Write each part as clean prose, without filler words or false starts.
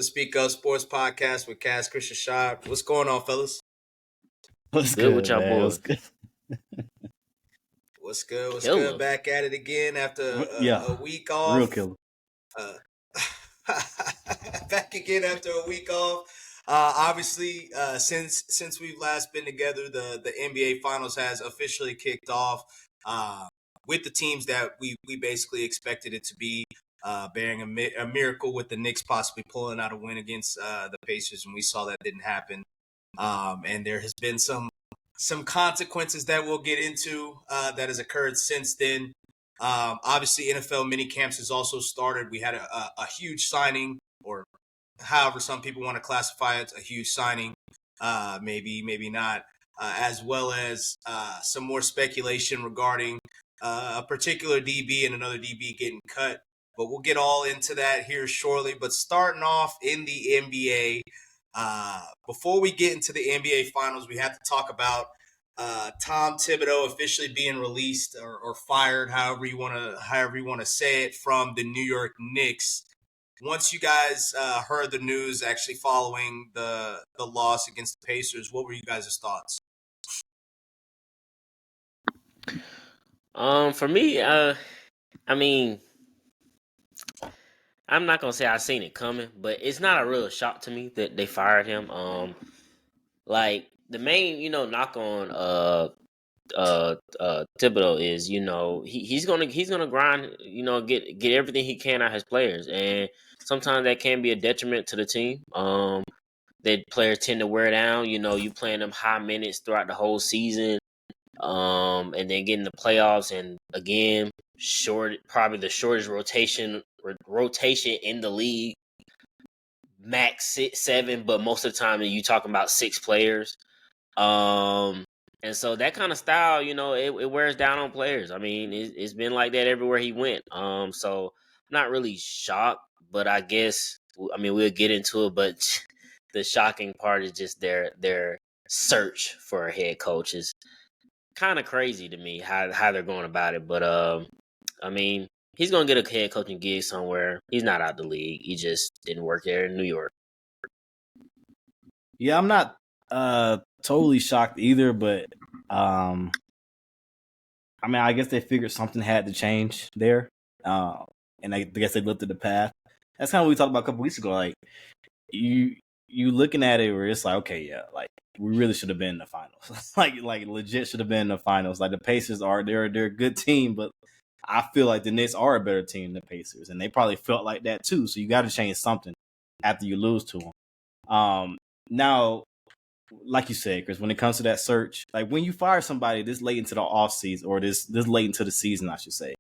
the Speak Up Sports Podcast with Cass Christian Shop. What's going on, fellas? What's Good with y'all man? boys? What's good? What's good? What's Killer. good? Back at it again after Yeah, a week off. real killer. Back again after a week off. Obviously, since we've last been together, the NBA Finals has officially kicked off with the teams that we basically expected it to be. Bearing a miracle with the Knicks possibly pulling out a win against the Pacers, and we saw that didn't happen. And there has been some consequences that we'll get into that has occurred since then. Obviously, NFL mini camps has also started. We had a huge signing, or however some people want to classify it, a huge signing, maybe not, as well as some more speculation regarding a particular DB and another DB getting cut. But we'll get all into that here shortly. But starting off in the NBA, before we get into the NBA Finals, we have to talk about Tom Thibodeau officially being released or fired, however you want to say it, from the New York Knicks. Once you guys heard the news, actually following the loss against the Pacers, what were you guys' thoughts? For me, I mean, I'm not gonna say I seen it coming, but it's not a real shock to me that they fired him. Like the main, knock on Thibodeau is, he's gonna grind, get everything he can out of his players, and sometimes that can be a detriment to the team. That players tend to wear down. You playing them high minutes throughout the whole season, and then getting the playoffs, and again, probably the shortest rotation in the league, max 7, but most of the time you talking about 6 players. And so that kind of style, it wears down on players. I mean, it's been like that everywhere he went. So I'm not really shocked, but I guess, we'll get into it, but the shocking part is just their search for a head coach is kind of crazy to me, how they're going about it. But he's going to get a head coaching gig somewhere. He's not out the league. He just didn't work there in New York. Yeah, I'm not totally shocked either, but I guess they figured something had to change there, and I guess they looked at the path. That's kind of what we talked about a couple weeks ago. Like you looking at it where it's like, okay, yeah, like we really should have been in the finals. like legit should have been in the finals. Like the Pacers they're a good team, but I feel like the Knicks are a better team than the Pacers, and they probably felt like that too. So you got to change something after you lose to them. Now, like you said, Chris, when it comes to that search, like when you fire somebody this late into the off season, or this late into the season, I should say,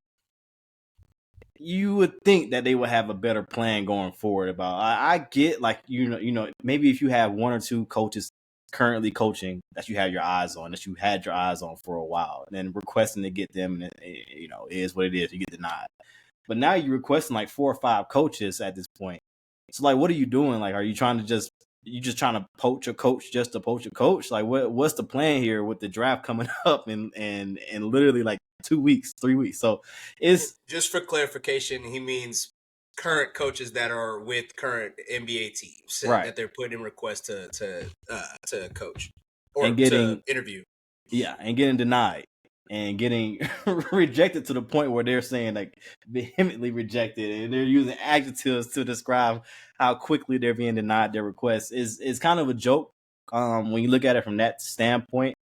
you would think that they would have a better plan going forward. I get, like, maybe if you have one or two coaches currently coaching that you have your eyes on, that you had your eyes on for a while, and then requesting to get them, and it is what it is, you get denied. But now you're requesting like 4 or 5 coaches at this point. So like, what are you doing? Like, are you trying to poach a coach just to poach a coach? Like, what's the plan here with the draft coming up and literally like 2 weeks, 3 weeks? So it's just for clarification, he means current coaches that are with current NBA teams, right, that they're putting in requests to coach or and to interview. Yeah, and getting denied and getting rejected to the point where they're saying like vehemently rejected, and they're using adjectives to describe how quickly they're being denied their requests. Is kind of a joke when you look at it from that standpoint.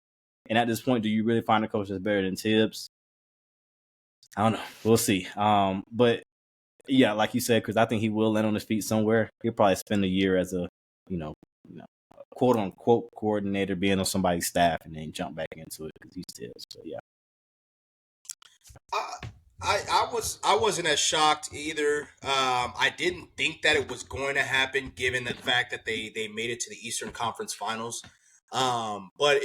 And at this point, do you really find a coach that's better than Tibbs? I don't know. We'll see. But yeah, like you said, because I think he will land on his feet somewhere. He'll probably spend a year as a quote unquote coordinator, being on somebody's staff, and then jump back into it because he's Tibbs. So yeah. I wasn't as shocked either. I didn't think that it was going to happen, given the fact that they made it to the Eastern Conference Finals. But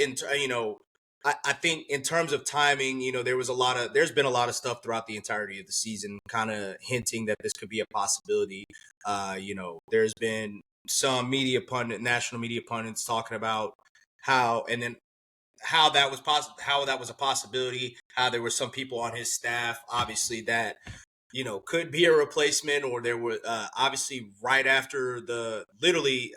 I think in terms of timing, there's been a lot of stuff throughout the entirety of the season, kind of hinting that this could be a possibility. There's been some national media pundits talking about how that was possible, how that was a possibility, how there were some people on his staff, obviously, that could be a replacement, or there were obviously right after literally,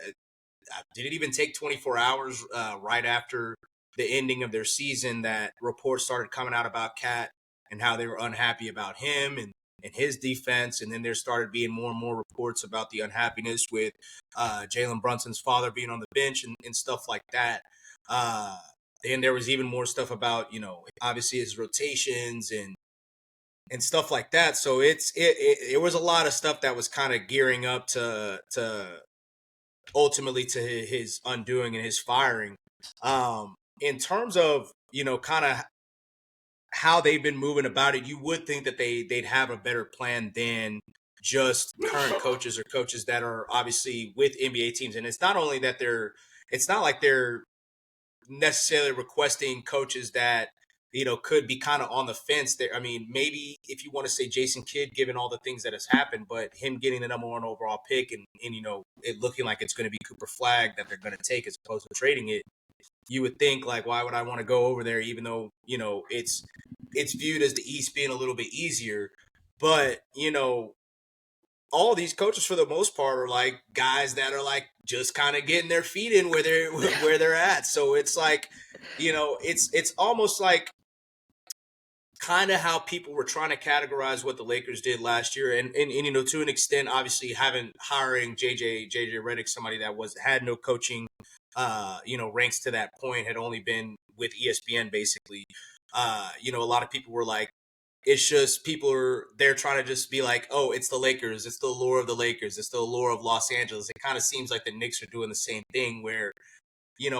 did it even take 24 hours right after the ending of their season that reports started coming out about Cat and how they were unhappy about him and his defense. And then there started being more and more reports about the unhappiness with Jalen Brunson's father being on the bench and stuff like that. And there was even more stuff about, obviously his rotations and stuff like that. So it was a lot of stuff that was kind of gearing up to ultimately to his undoing and his firing. In terms of, kind of how they've been moving about it, you would think that they'd have a better plan than just current coaches or coaches that are obviously with NBA teams. And it's not only that it's not like they're necessarily requesting coaches that, could be kind of on the fence there. I mean, maybe if you want to say Jason Kidd, given all the things that has happened, but him getting the number 1 overall pick and it looking like it's going to be Cooper Flagg that they're going to take as opposed to trading it, you would think like, why would I want to go over there? Even though, it's viewed as the East being a little bit easier, but all these coaches for the most part are like guys that are like just kind of getting their feet in where they're at. So it's like, it's almost like kind of how people were trying to categorize what the Lakers did last year. And to an extent, obviously hiring JJ Redick, somebody that had no coaching, ranks to that point, had only been with ESPN basically. A lot of people were like, it's just they're trying to just be like, oh, it's the Lakers. It's the allure of the Lakers. It's the allure of Los Angeles. It kind of seems like the Knicks are doing the same thing where,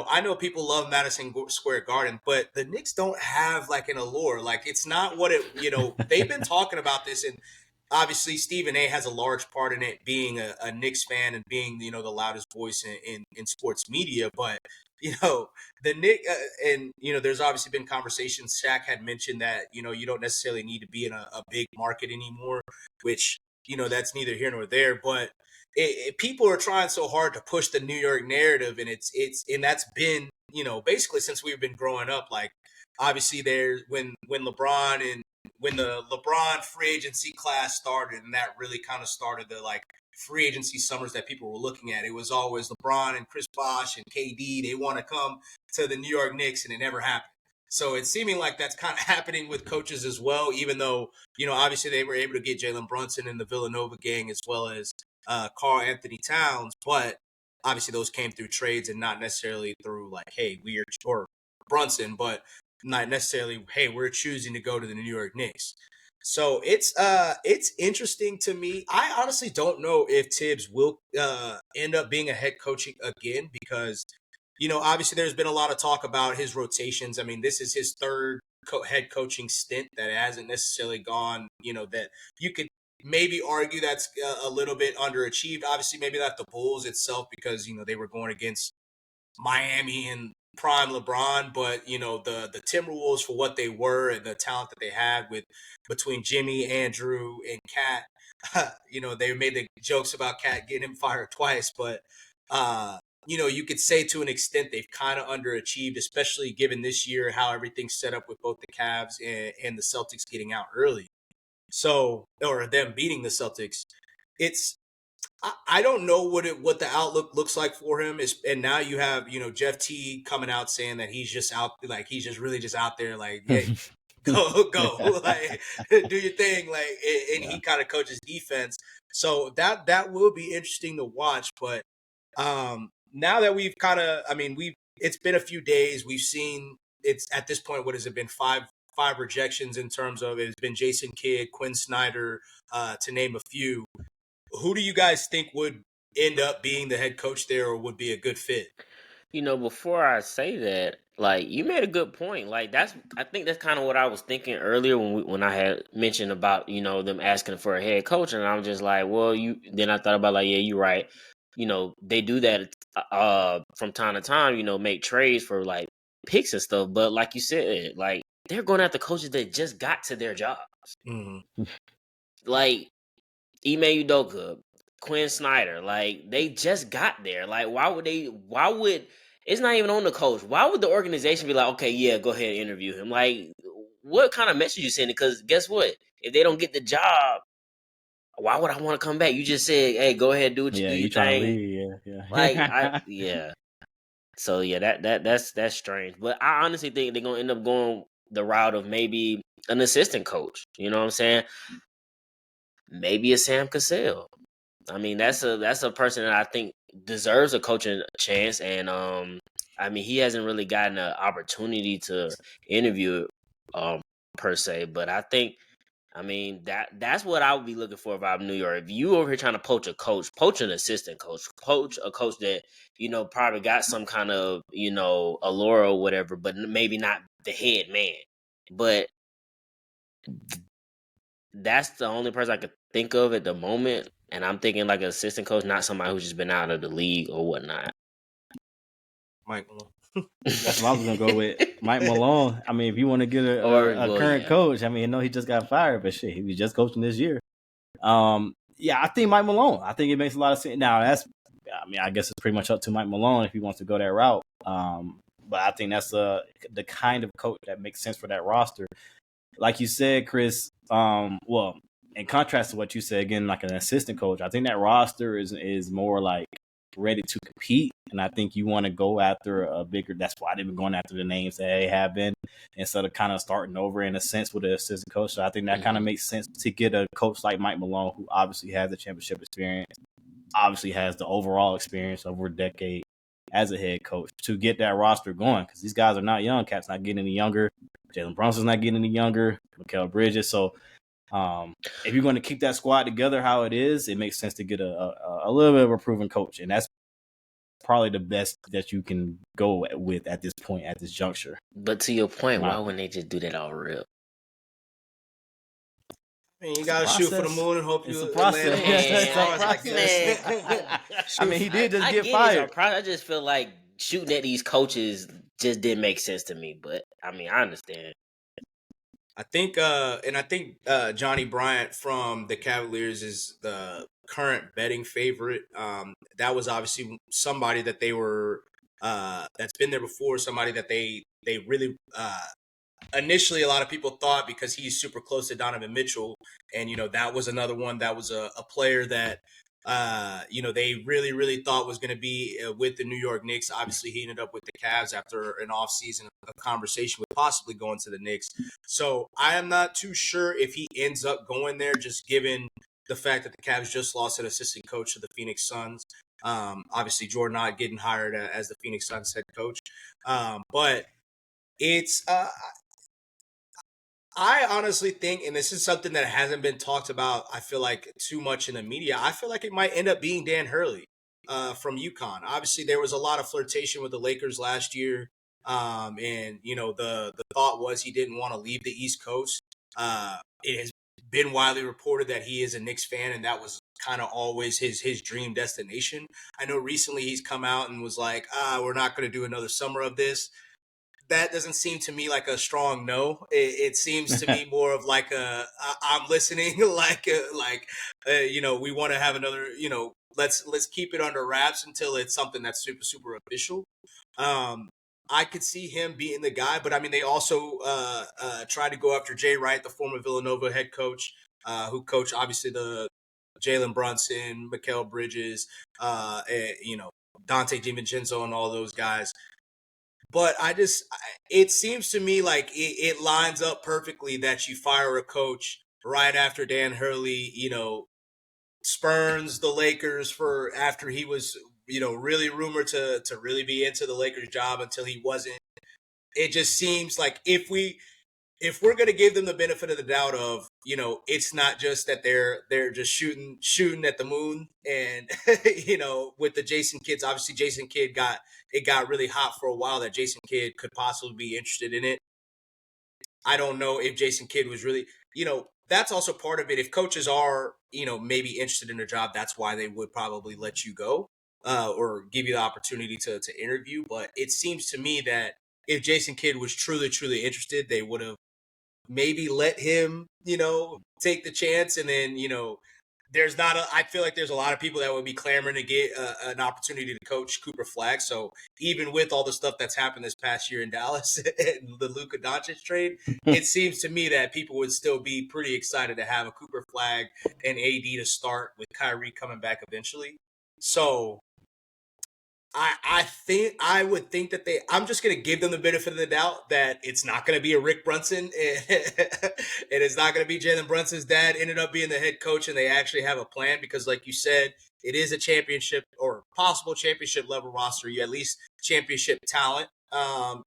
I know people love Madison Square Garden, but the Knicks don't have like an allure. Like it's not what they've been talking about this, and obviously Stephen A has a large part in it, being a Knicks fan and being, the loudest voice in sports media. But, the Knicks, and, there's obviously been conversations. Shaq had mentioned that, you don't necessarily need to be in a big market anymore, which, that's neither here nor there. But people are trying so hard to push the New York narrative, and and that's been, basically since we've been growing up. Like obviously there's when the LeBron free agency class started, and that really kind of started the like free agency summers that people were looking at. It was always LeBron and Chris Bosh and KD. They want to come to the New York Knicks, and it never happened. So it's seeming like that's kind of happening with coaches as well, even though, obviously they were able to get Jalen Brunson and the Villanova gang as well as Karl Anthony Towns. But obviously those came through trades and not necessarily through like, hey, or Brunson, but not necessarily, hey, we're choosing to go to the New York Knicks. So it's interesting to me. I honestly don't know if Tibbs will end up being a head coach again because, obviously there's been a lot of talk about his rotations. I mean, this is his third head coaching stint that hasn't necessarily gone, that you could maybe argue that's a little bit underachieved. Obviously, maybe not the Bulls itself because, they were going against Miami and prime LeBron, but the Timberwolves for what they were and the talent that they had between Jimmy, Andrew, and Cat, they made the jokes about Cat getting him fired twice, but you could say to an extent they've kind of underachieved, especially given this year how everything's set up with both the Cavs and the Celtics getting out early. So, or them beating the Celtics. I don't know what the outlook looks like for him. And now you have, Jeff T coming out saying that he's just out, like he's just really just out there, like, hey, go, like do your thing, like, and he kind of coaches defense. So that will be interesting to watch. But now that we've kind of, it's been a few days. We've seen it's at this point. What has it been? Five rejections in terms of it's been Jason Kidd, Quinn Snyder, to name a few. Who do you guys think would end up being the head coach there or would be a good fit? Before I say that, like you made a good point. Like I think that's kind of what I was thinking earlier when I had mentioned about them asking for a head coach, and I'm just like, well, Then I thought about like, yeah, you're right. They do that from time to time. Make trades for like picks and stuff, but like you said, like they're going after coaches that just got to their jobs, like Ime Udoka, Quinn Snyder, like they just got there. Like why would it's not even on the coach. Why would the organization be like, okay, yeah, go ahead and interview him? Like what kind of message you sending? Because guess what? If they don't get the job, why would I want to come back? You just said, hey, go ahead, do Yeah, your you trying to thing. leave? Yeah. Like So yeah, that's strange. But I honestly think they're gonna end up going the route of maybe an assistant coach. You know what I'm saying? Maybe a Sam Cassell. I mean, that's a person that I think deserves a coaching chance, and I mean, he hasn't really gotten an opportunity to interview, per se. But I think, I mean, that's what I would be looking for if I'm New York. If you over here trying to poach a coach, poach an assistant coach, poach a coach that probably got some kind of allure or whatever, but maybe not the head man. But that's the only person I could think of at the moment. And I'm thinking like an assistant coach, not somebody who's just been out of the league or whatnot. Mike Malone. That's what I was gonna go with. Mike Malone. I mean, if you want to get a current coach, I mean, I know he just got fired, but shit, he was just coaching this year. Yeah, I think Mike Malone. I think it makes a lot of sense. Now, I guess it's pretty much up to Mike Malone if he wants to go that route. But I think that's the kind of coach that makes sense for that roster. Like you said, Chris, well, in contrast to what you said, again, like an assistant coach, I think that roster is more like ready to compete. And I think you want to go after a bigger, that's why they've been going after the names that they have been, instead of kind of starting over in a sense with an assistant coach. So I think that kind of makes sense to get a coach like Mike Malone, who obviously has the championship experience, obviously has the overall experience over a decade as a head coach, to get that roster going, because these guys are not young. Cat's not getting any younger. Jalen Brunson's not getting any younger. Mikal Bridges. So if you're going to keep that squad together how it is, it makes sense to get a little bit of a proven coach, and that's probably the best that you can go with at this point, at this juncture. But to your point, why wouldn't they just do that all real? I mean, you gotta shoot for the moon and hope it's you a process. I mean, he did just get fired. I just feel like shooting at these coaches just didn't make sense to me. But I mean, I understand. I think Johnny Bryant from the Cavaliers is the current betting favorite. That was obviously somebody that they were that's been there before. Somebody that they really initially a lot of people thought, because he's super close to Donovan Mitchell, and that was another one that was a player that they really thought was going to be with the New York Knicks. Obviously, he ended up with the Cavs after an offseason of conversation with possibly going to the Knicks. So I am not too sure if he ends up going there, just given the fact that the Cavs just lost an assistant coach to the Phoenix Suns. Obviously, Jordan Ott getting hired as the Phoenix Suns head coach. But it's I honestly think, and this is something that hasn't been talked about, I feel like, too much in the media, I feel like it might end up being Dan Hurley from UConn. Obviously, there was a lot of flirtation with the Lakers last year. And, the thought was he didn't want to leave the East Coast. It has been widely reported that he is a Knicks fan, and that was kind of always his dream destination. I know recently he's come out and was like, we're not going to do another summer of this. That doesn't seem to me like a strong no. It seems to me more of like I'm listening, we want to have another, let's keep it under wraps until it's something that's super official. I could see him being the guy, but I mean, they also tried to go after Jay Wright, the former Villanova head coach, who coached obviously the Jalen Brunson, Mikal Bridges, Dante DiVincenzo, and all those guys. But it seems to me like it lines up perfectly that you fire a coach right after Dan Hurley, spurns the Lakers for after he was, really rumored to really be into the Lakers job until he wasn't. It just seems like if we're going to give them the benefit of the doubt of, it's not just that they're just shooting at the moon, and with the Jason Kidd's, obviously Jason Kidd got really hot for a while that Jason Kidd could possibly be interested in it. I don't know if Jason Kidd was really, that's also part of it. If coaches are, maybe interested in a job, that's why they would probably let you go or give you the opportunity to interview. But it seems to me that if Jason Kidd was truly interested, they would have maybe let him, take the chance, and then, I feel like there's a lot of people that would be clamoring to get an opportunity to coach Cooper Flag. So even with all the stuff that's happened this past year in Dallas and the Luka Doncic trade, it seems to me that people would still be pretty excited to have a Cooper Flag and AD to start with Kyrie coming back eventually. So I would think that I'm just going to give them the benefit of the doubt that it's not going to be a Rick Brunson and it's not going to be Jalen Brunson's dad ended up being the head coach and they actually have a plan because like you said, it is a championship or possible championship level roster. You at least championship talent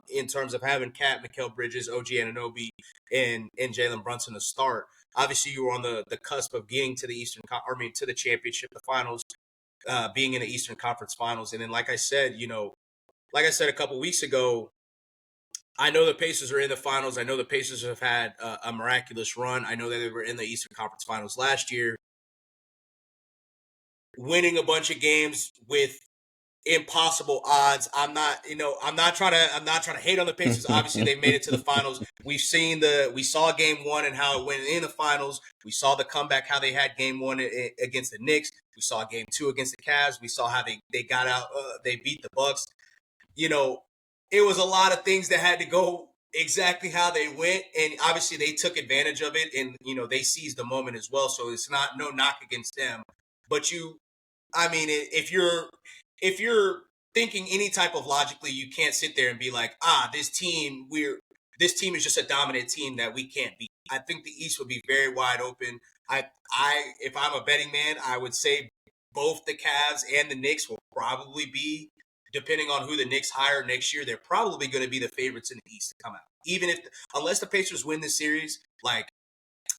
in terms of having Cat, Mikal Bridges, OG Anunoby, and Jalen Brunson to start. Obviously, you were on the cusp of getting to the to the championship, the finals. Being in the Eastern Conference Finals. And then, like I said a couple weeks ago, I know the Pacers are in the finals. I know the Pacers have had a miraculous run. I know that they were in the Eastern Conference Finals last year, winning a bunch of games with impossible odds. I'm not trying to hate on the Pacers. Obviously, they made it to the finals. We saw game one and how it went in the finals. We saw the comeback, how they had game one against the Knicks. We saw game two against the Cavs. We saw how they got out. They beat the Bucks. It was a lot of things that had to go exactly how they went, and obviously they took advantage of it, and they seized the moment as well. So it's no knock against them, but if you're thinking any type of logically, you can't sit there and be like, this team is just a dominant team that we can't beat. I think the East would be very wide open. If I'm a betting man, I would say both the Cavs and the Knicks will probably be, depending on who the Knicks hire next year, they're probably going to be the favorites in the East to come out. Unless the Pacers win this series, like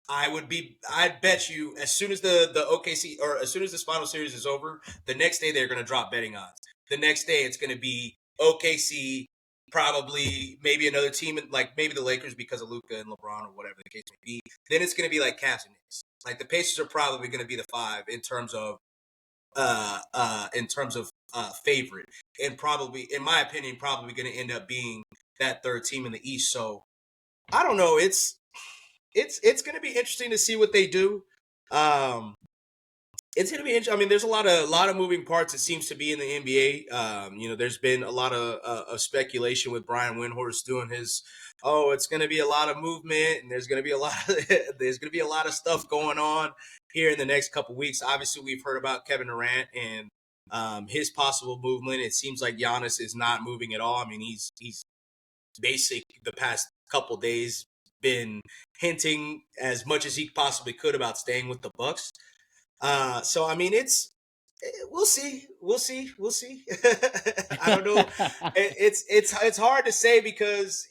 I'd bet you as soon as the OKC or as soon as this final series is over, the next day they're going to drop betting odds. The next day it's going to be OKC, probably maybe another team, like maybe the Lakers because of Luka and LeBron or whatever the case may be. Then it's going to be like Cavs and Knicks. Like the Pacers are probably going to be the 5 in terms of favorite, and probably, in my opinion, probably going to end up being that third team in the East. So I don't know. It's going to be interesting to see what they do. It's going to be interesting. I mean, there's a lot of moving parts. It seems to be in the NBA. There's been a lot of speculation with Brian Windhorst doing his. Oh, it's going to be a lot of movement, and there's going to be a lot of stuff going on here in the next couple weeks. Obviously, we've heard about Kevin Durant and his possible movement. It seems like Giannis is not moving at all. I mean, he's basic the past couple days been hinting as much as he possibly could about staying with the Bucks. So I mean, we'll see. I don't know. It's hard to say because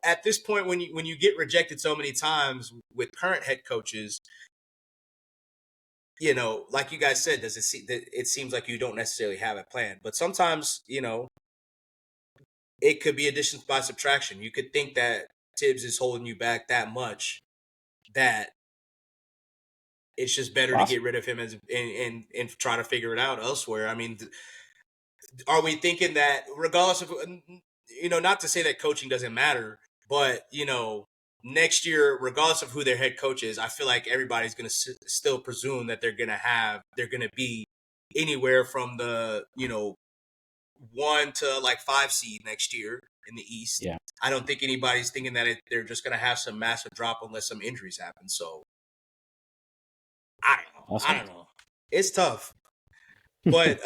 at this point when you get rejected so many times with current head coaches, like you guys said, it seems like you don't necessarily have a plan. But sometimes it could be addition by subtraction. You could think that Tibbs is holding you back that much that it's just better to get rid of him and try to figure it out elsewhere. I mean, are we thinking that regardless of, not to say that coaching doesn't matter, but, next year, regardless of who their head coach is, I feel like everybody's going to still presume that they're going to be anywhere from the, 1 to like 5 seed next year in the East. Yeah. I don't think anybody's thinking that they're just going to have some massive drop unless some injuries happen. So I don't know. It's tough. But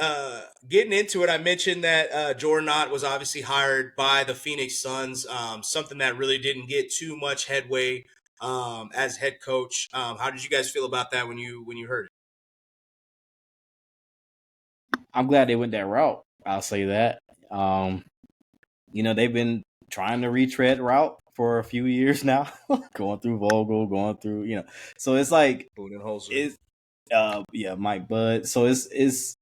getting into it, I mentioned that Jordan Knott was obviously hired by the Phoenix Suns, something that really didn't get too much headway as head coach. How did you guys feel about that when you heard it? I'm glad they went that route. I'll say that. They've been trying to retread route for a few years now, going through Vogel, so it's like it's Mike Bud. So it's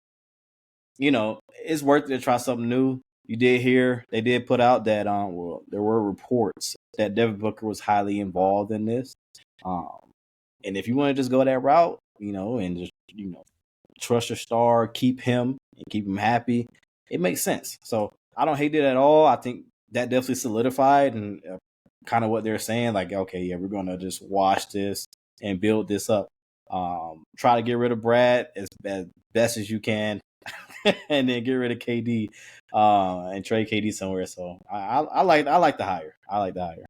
worth it to try something new. You did hear they did put out that there were reports that Devin Booker was highly involved in this. And if you want to just go that route, and just trust your star, keep him happy, it makes sense. So I don't hate it at all. I think that definitely solidified and kind of what they're saying, like, okay, yeah, we're going to just wash this and build this up. Try to get rid of Brad as best as you can, and then get rid of KD and trade KD somewhere. So I like the hire. I like the hire.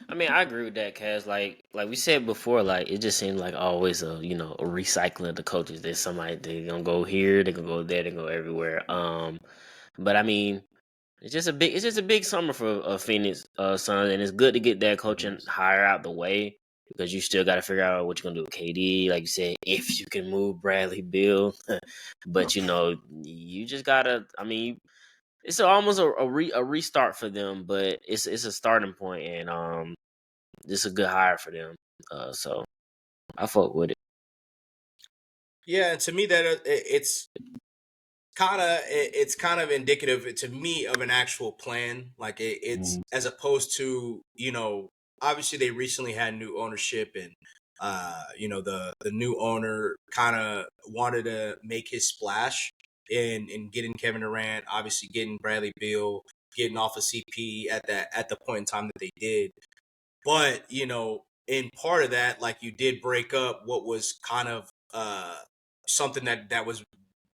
I mean, I agree with that, Cass. Like we said before, like it just seems like always a a recycling of the coaches. There's somebody they gonna go here, they gonna go there, they go everywhere. But I mean, it's just a big summer for Phoenix Suns, and it's good to get that coaching hire out the way because you still got to figure out what you're gonna do with KD. Like you said, if you can move Bradley Beal, but you just gotta. I mean, it's almost a restart for them, but it's a starting point, and this is a good hire for them. So I fuck with it. Yeah, and to me that it's kind of indicative to me of an actual plan. Like it's as opposed to obviously they recently had new ownership and the new owner kind of wanted to make his splash in getting Kevin Durant, obviously getting Bradley Beal, getting off of CP at the point in time that they did. But in part of that, like you did break up what was kind of something that was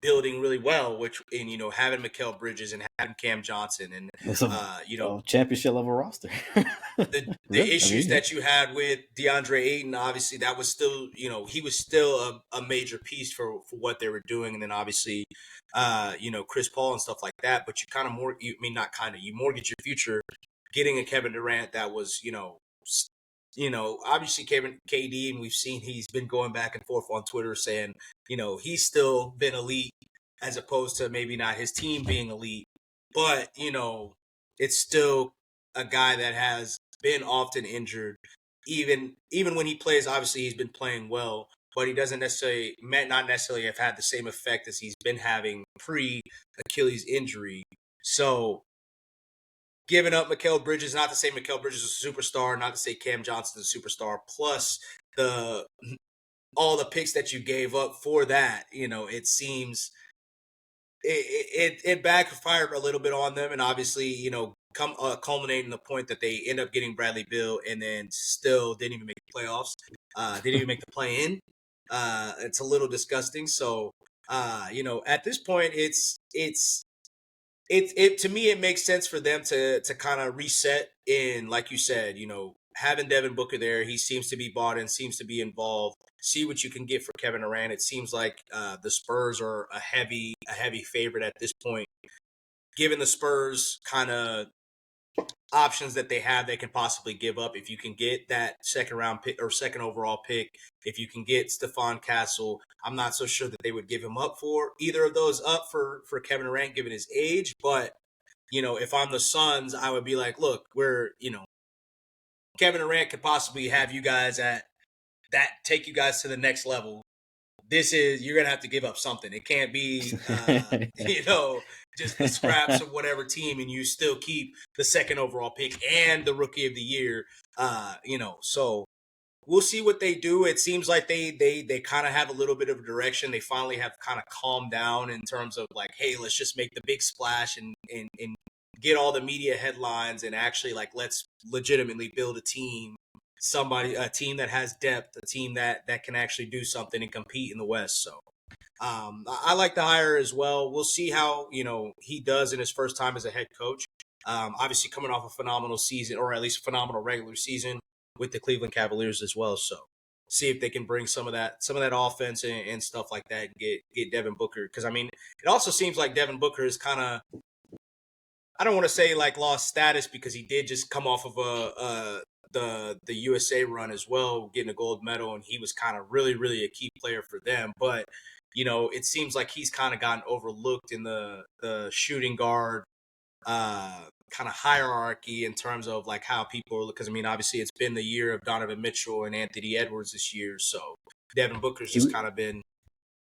building really well, which in having Mikal Bridges and having Cam Johnson and It's a championship level roster. the issues that you had with DeAndre Ayton, obviously that was still he was still a major piece for what they were doing, and then obviously Chris Paul and stuff like that. But you mortgage your future getting a Kevin Durant that was obviously KD, and we've seen he's been going back and forth on Twitter saying, he's still been elite as opposed to maybe not his team being elite. But, it's still a guy that has been often injured. Even when he plays, obviously he's been playing well, but he doesn't not necessarily have had the same effect as he's been having pre-Achilles injury. So giving up Mikal Bridges, not to say Mikal Bridges is a superstar, not to say Cam Johnson is a superstar, plus all the picks that you gave up for that, it seems it backfired a little bit on them, and obviously, culminating the point that they end up getting Bradley Beal and then still didn't even make the playoffs, didn't even make the play-in. It's a little disgusting. So, at this point, it to me it makes sense for them to kind of reset in, like you said, having Devin Booker there. He seems to be bought in, seems to be involved. See what you can get for Kevin Durant. It seems like the Spurs are a heavy favorite at this point. Given the Spurs kind of options that they have, they can possibly give up. If you can get that second round pick or second overall pick, if you can get Stephon Castle, I'm not so sure that they would give him up for either of those up for Kevin Durant given his age. But if I'm the Suns, I would be like, look, we're Kevin Durant could possibly have you guys take you guys to the next level. You're going to have to give up something. It can't be, just the scraps of whatever team, and you still keep the second overall pick and the rookie of the year. So we'll see what they do. It seems like they kind of have a little bit of a direction. They finally have kind of calmed down in terms of like, hey, let's just make the big splash and get all the media headlines and actually like, let's legitimately build a team that has depth, a team that can actually do something and compete in the West. So I like the hire as well. We'll see how he does in his first time as a head coach. Obviously coming off a phenomenal season, or at least a phenomenal regular season with the Cleveland Cavaliers as well. So see if they can bring some of that offense and stuff like that and get Devin Booker. Because I mean, it also seems like Devin Booker is kind of, I don't want to say like lost status, because he did just come off of the USA run as well, getting a gold medal, and he was kind of really, really a key player for them. But it seems like he's kind of gotten overlooked in the shooting guard kind of hierarchy in terms of like how people, because I mean, obviously it's been the year of Donovan Mitchell and Anthony Edwards this year, so Devin Booker's just kind of been.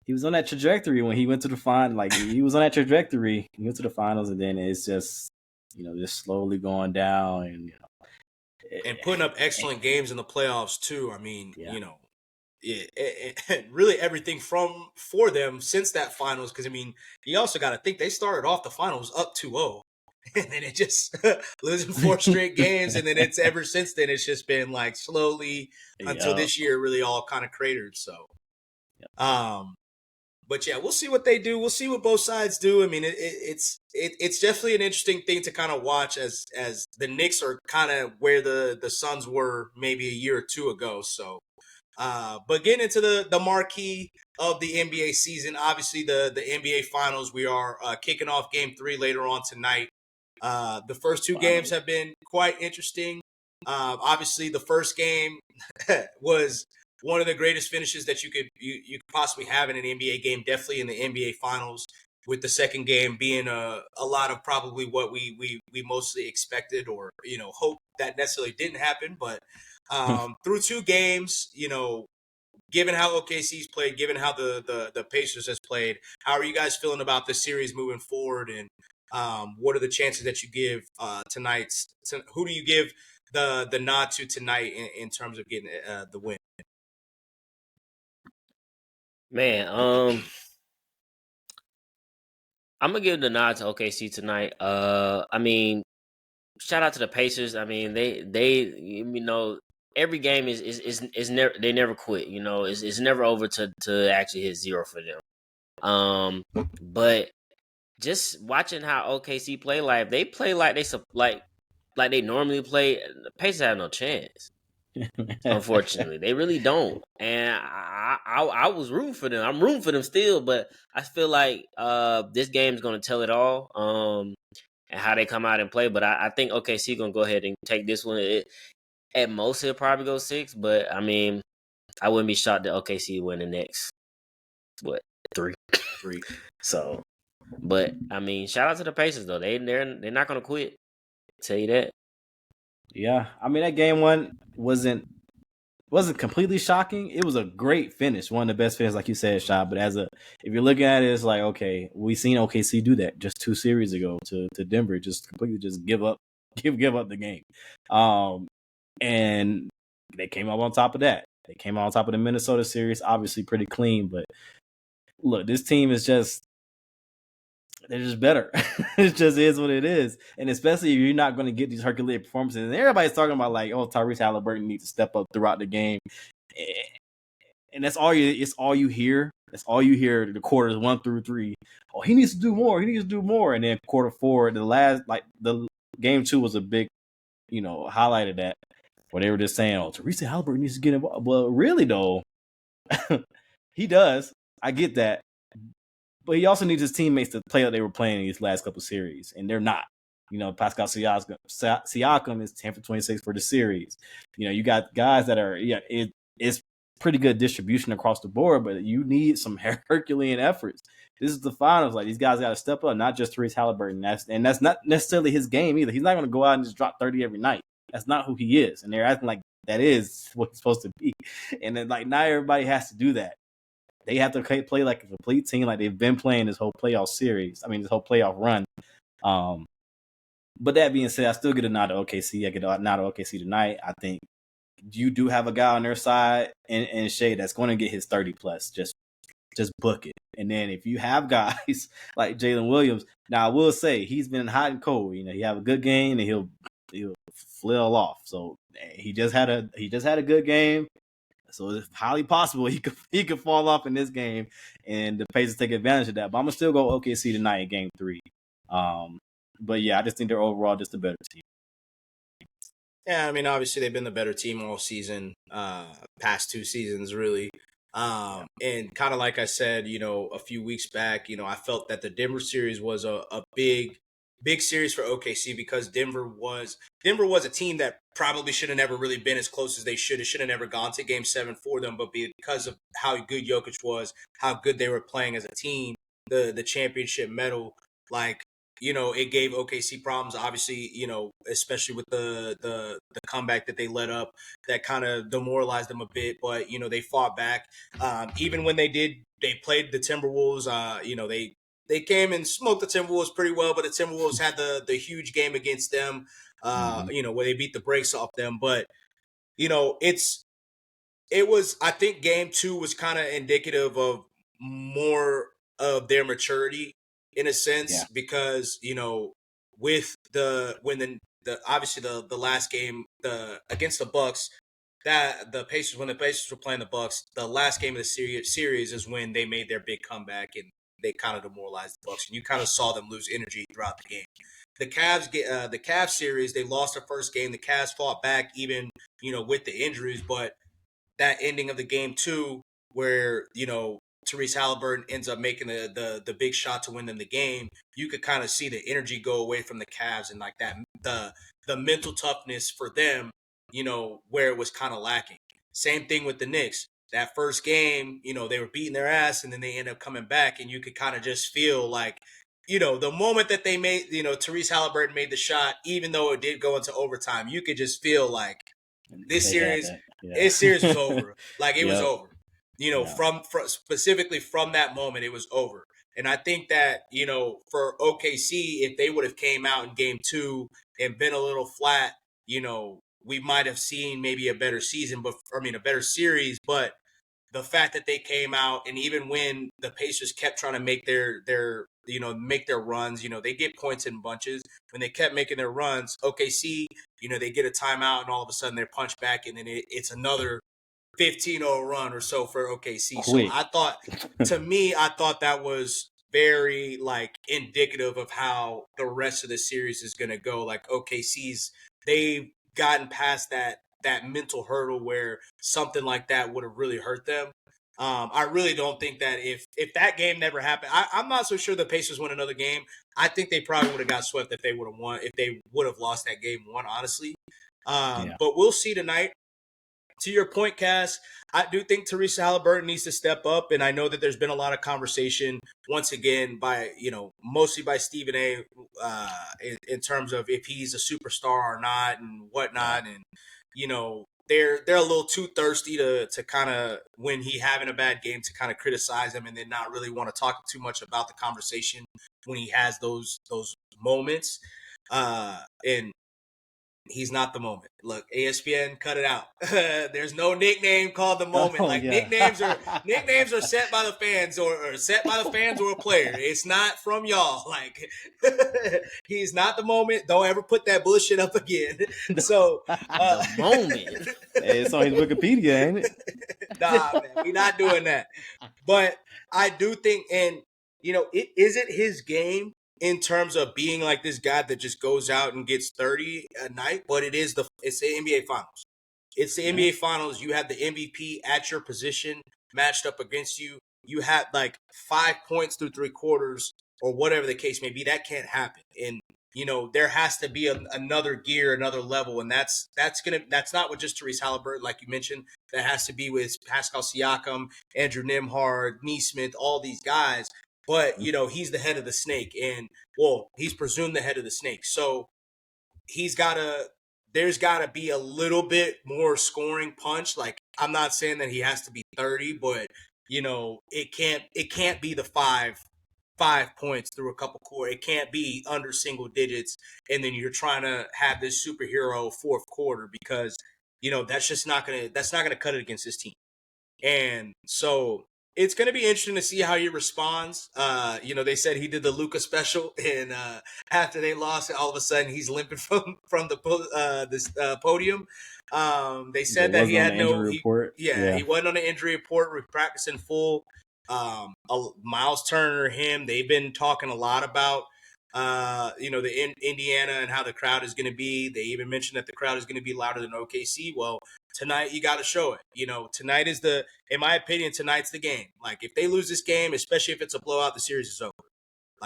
He was on that trajectory when he went to the final. Like he was on that trajectory. He went to the finals, and then it's just just slowly going down, and putting up excellent games in the playoffs too. I mean, really everything for them since that finals. Because I mean, you also got to think they started off the finals up 2-0. and then it just losing 4 straight games, and then it's ever since then it's just been like slowly until this year really all kind of cratered. So, but yeah, we'll see what they do. We'll see what both sides do. I mean, it's definitely an interesting thing to kind of watch as the Knicks are kind of where the Suns were maybe a year or two ago. So, but getting into the marquee of the NBA season, obviously the NBA Finals, we are kicking off Game 3 later on tonight. The first 2 games have been quite interesting. Obviously, the first game was one of the greatest finishes that you could possibly have in an NBA game, definitely in the NBA Finals, with the second game being a lot of probably what we mostly expected or, hope that necessarily didn't happen. But through 2 games, given how OKC's played, given how the Pacers has played, how are you guys feeling about this series moving forward? And what are the chances that you give tonight's? Who do you give the nod to tonight in terms of getting the win? Man, I'm gonna give the nod to OKC tonight. I mean, shout out to the Pacers. I mean, they every game is never, they never quit. It's never over to actually hit 0 for them. But just watching how OKC play, like they play like they normally play, the Pacers have no chance. Unfortunately, they really don't, and I was rooting for them. I'm rooting for them still, but I feel like this game's gonna tell it all. And how they come out and play, but I think OKC gonna go ahead and take this one. At most, it'll probably go 6, but I mean, I wouldn't be shocked that OKC win the next 3. So, but I mean, shout out to the Pacers though. They're not gonna quit. I'll tell you that. Yeah, I mean that game 1 wasn't completely shocking. It was a great finish, one of the best finishes, like you said, Shot. But if you're looking at it, it's like, okay, we seen OKC do that just 2 series ago to Denver, just completely just give up the game, and they came up on top of that. They came out on top of the Minnesota series, obviously pretty clean. But look, this team is just. They're just better. It just is what it is. And especially if you're not going to get these Herculean performances. And everybody's talking about like, oh, Tyrese Halliburton needs to step up throughout the game. And it's all you hear. That's all you hear the quarters 1 through 3. Oh, he needs to do more. He needs to do more. And then quarter 4, the game 2 was a big, highlight of that. Where they were just saying, oh, Tyrese Halliburton needs to get involved. Well, really though, he does. I get that. But he also needs his teammates to play like they were playing in these last couple series, and they're not. Pascal Siakam is 10 for 26 for the series. You got guys that are, it's pretty good distribution across the board, but you need some Herculean efforts. This is the finals. Like, these guys got to step up, not just Therese Halliburton. That's not necessarily his game either. He's not going to go out and just drop 30 every night. That's not who he is. And they're acting like that is what he's supposed to be. And then, like, not everybody has to do that. They have to play like a complete team, like they've been playing this whole playoff series. I mean, this whole playoff run. But that being said, I still get a nod to OKC. I get a nod to OKC tonight. I think you do have a guy on their side and Shea that's going to get his 30 plus. Just book it. And then if you have guys like Jalen Williams, now I will say he's been hot and cold. He have a good game and he'll flail off. So he just had a good game. So it's highly possible he could fall off in this game, and the Pacers take advantage of that. But I'm gonna still go OKC tonight in Game 3. But yeah, I just think they're overall just a better team. Yeah, I mean, obviously they've been the better team all season, past 2 seasons really. And kind of like I said, a few weeks back, I felt that the Denver series was a big series for OKC because Denver was a team that probably should have never really been as close as they should. It should have never gone to Game 7 for them, but because of how good Jokic was, how good they were playing as a team, the championship medal, like, it gave OKC problems, obviously, especially with the comeback that they let up that kind of demoralized them a bit. But, they fought back. Even when they played the Timberwolves, they came and smoked the Timberwolves pretty well, but the Timberwolves had the huge game against them, where they beat the brakes off them. But, I think Game 2 was kind of indicative of more of their maturity in a sense, because, with the obviously the last game against the Bucks, that the Pacers, when the Pacers were playing the Bucks, the last game of the series is when they made their big comeback and they kind of demoralized the Bucks, and you kind of saw them lose energy throughout the game. The Cavs series, they lost their first game. The Cavs fought back even with the injuries, but that ending of the game 2 where Therese Halliburton ends up making the big shot to win them the game, you could kind of see the energy go away from the Cavs, and like that the mental toughness for them, where it was kind of lacking. Same thing with the Knicks. That first game, they were beating their ass, and then they end up coming back, and you could kind of just feel like, the moment that they made, Therese Halliburton made the shot, even though it did go into overtime, you could just feel like this series was over. Like it was over. From specifically from that moment, it was over. And I think that, for OKC, if they would have came out in game 2 and been a little flat, we might have seen maybe a better season, a better series. But the fact that they came out, and even when the Pacers kept trying to make their runs, they get points in bunches. When they kept making their runs, OKC, they get a timeout, and all of a sudden they're punched back, and then it's another 15-0 run or so for OKC. So I thought that was very indicative of how the rest of the series is going to go. Like OKC's, they've gotten past that mental hurdle where something like that would have really hurt them. I really don't think that if that game never happened, I'm not so sure the Pacers win another game. I think they probably would have got swept if they would have won, if they would have lost that game 1, honestly. But we'll see tonight. To your point, Cass, I do think Theresa Halliburton needs to step up, and I know that there's been a lot of conversation once again by mostly by Stephen A. In terms of if he's a superstar or not and whatnot, and they're a little too thirsty to kind of, when he having a bad game, to kind of criticize him and then not really want to talk too much about the conversation when he has those moments. And he's not the moment. Look, ESPN, cut it out. There's no nickname called the moment. Nicknames are set by the fans or set by the fans or a player. It's not from y'all. He's not the moment. Don't ever put that bullshit up again. So the moment. Hey, it's on his Wikipedia, ain't it? Nah, man, we're not doing that. But I do think, and is it his game in terms of being like this guy that just goes out and gets 30 a night? But it's the NBA Finals. It's the NBA Finals. You have the MVP at your position matched up against you. You have 5 points through 3 quarters or whatever the case may be. That can't happen. And there has to be another gear, another level, and that's not with just Therese Halliburton, like you mentioned. That has to be with Pascal Siakam, Andrew Nembhard, Neesmith, all these guys. But he's the head of the snake, and he's presumed the head of the snake. So there's gotta be a little bit more scoring punch. I'm not saying that he has to be 30, but it can't be the five points through a couple quarters. It can't be under single digits, and then you're trying to have this superhero fourth quarter, because that's not gonna cut it against his team. And so it's going to be interesting to see how he responds. They said he did the Luka special, and after they lost, all of a sudden he's limping from the podium. They said that he had he wasn't on the injury report. We're practicing full. Miles Turner, they've been talking a lot about the Indiana and how the crowd is going to be. They even mentioned that the crowd is going to be louder than OKC. Well, tonight you got to show it. Tonight is in my opinion, tonight's the game. If they lose this game, especially if it's a blowout, the series is over.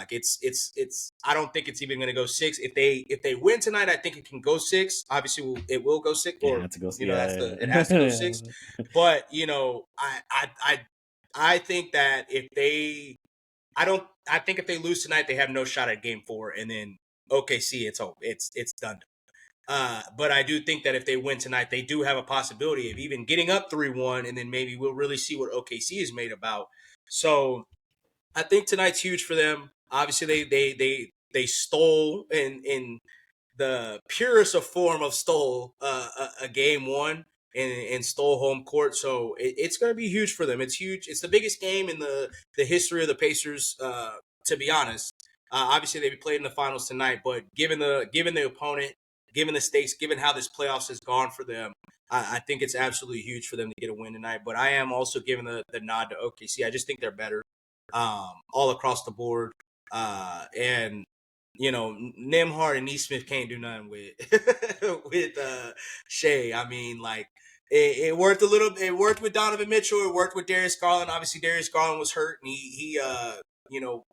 It's I don't think it's even going to go 6. If they win tonight, I think it can go 6. Obviously, it will go 6. Or it has to go 6. But I think that if they lose tonight, they have no shot at game 4, and then OKC, it's over. It's done. But I do think that if they win tonight, they do have a possibility of even getting up 3-1, and then maybe we'll really see what OKC is made about. So I think tonight's huge for them. Obviously, they stole in the purest of form of stole a game 1 and stole home court. So it's going to be huge for them. It's huge. It's the biggest game in the history of the Pacers, to be honest. Obviously, they played in the finals tonight, but given the opponent, given the stakes, given how this playoffs has gone for them, I think it's absolutely huge for them to get a win tonight. But I am also giving the nod to OKC. I just think they're better all across the board. And Nembhard and Neesmith can't do nothing with with Shea. I mean, like it worked a little. It worked with Donovan Mitchell. It worked with Darius Garland. Obviously, Darius Garland was hurt, and he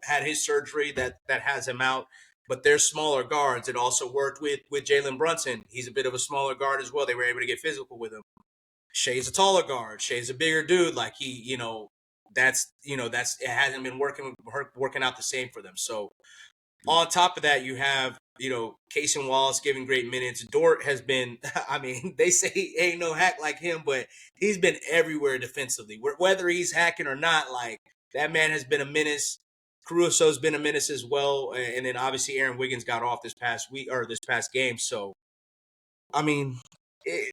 had his surgery that has him out. But they're smaller guards. It also worked with Jalen Brunson. He's a bit of a smaller guard as well. They were able to get physical with him. Shea's a taller guard. Shea's a bigger dude. Like that's it hasn't been working out the same for them. So on top of that, you have Casey Wallace giving great minutes. Dort has been, I mean, they say ain't no hack like him, but he's been everywhere defensively. Whether he's hacking or not, like that man has been a menace. Caruso's been a menace as well, and then obviously Aaron Wiggins got off this past week or this past game. So, I mean, we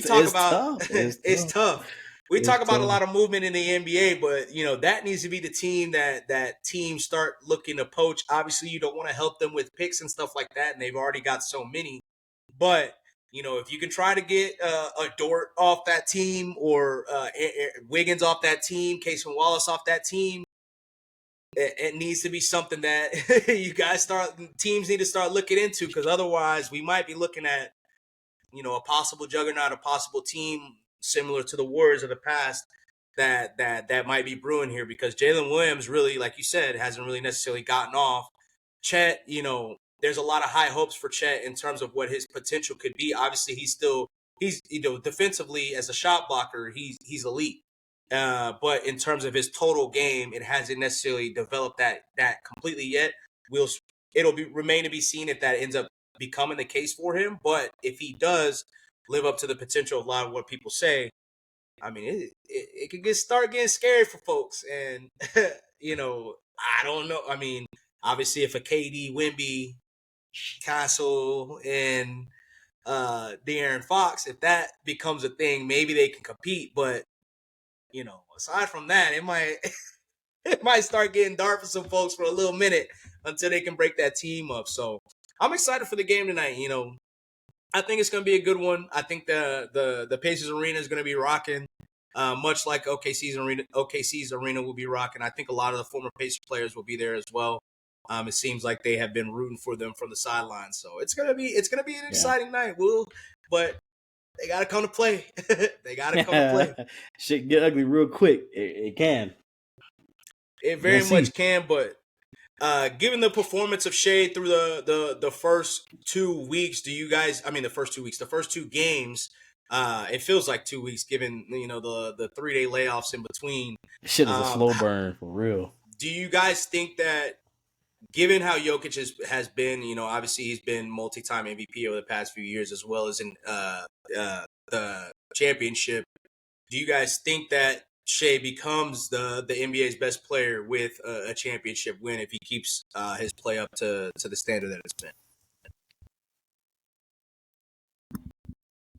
talk about it's tough. We talk about a lot of movement in the NBA, but that needs to be the team that teams start looking to poach. Obviously, you don't want to help them with picks and stuff like that, and they've already got so many. But if you can try to get a Dort off that team or Wiggins off that team, Casey Wallace off that team, it needs to be something that teams need to start looking into, because otherwise we might be looking at a possible juggernaut, a possible team similar to the Warriors of the past that might be brewing here, because Jalen Williams really, like you said, hasn't really necessarily gotten off. Chet, there's a lot of high hopes for Chet in terms of what his potential could be. Obviously, he's defensively as a shot blocker, he's elite. But in terms of his total game, it hasn't necessarily developed that completely yet. It'll remain to be seen if that ends up becoming the case for him. But if he does live up to the potential of a lot of what people say, I mean, it could start getting scary for folks. And I don't know. I mean, obviously, if a KD, Wemby, Castle, and De'Aaron Fox, if that becomes a thing, maybe they can compete. But aside from that, it might start getting dark for some folks for a little minute until they can break that team up. So I'm excited for the game tonight. I think it's going to be a good one. I think the Pacers arena is going to be rocking, much like OKC's arena will be rocking. I think a lot of the former Pacers players will be there as well. It seems like they have been rooting for them from the sidelines. So it's gonna be an exciting night. But they gotta come to play. They gotta come to play. Shit get ugly real quick. It can. It very much can, but given the performance of Shea through the first 2 weeks, the first two games, it feels like 2 weeks given the 3-day layoffs in between. Shit is a slow burn for real. Do you guys think that, given how Jokic has been, obviously he's been multi-time MVP over the past few years, as well as in the championship, do you guys think that Shea becomes the NBA's best player with a championship win if he keeps his play up to the standard that it's been?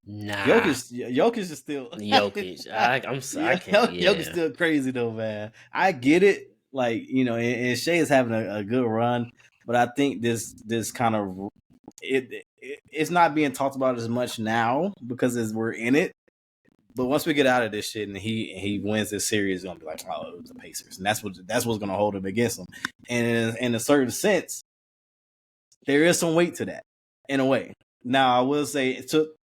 Nah, Jokic is still Jokic. I'm sorry, I can't. Yeah. Jokic is still crazy though, man. I get it. Like, and Shea is having a good run, but I think this kind of it's not being talked about as much now because we're in it. But once we get out of this shit and he wins this series, it's gonna be like, oh, it was the Pacers, and that's what's gonna hold him against him. And in a certain sense, there is some weight to that, in a way. Now, I will say it took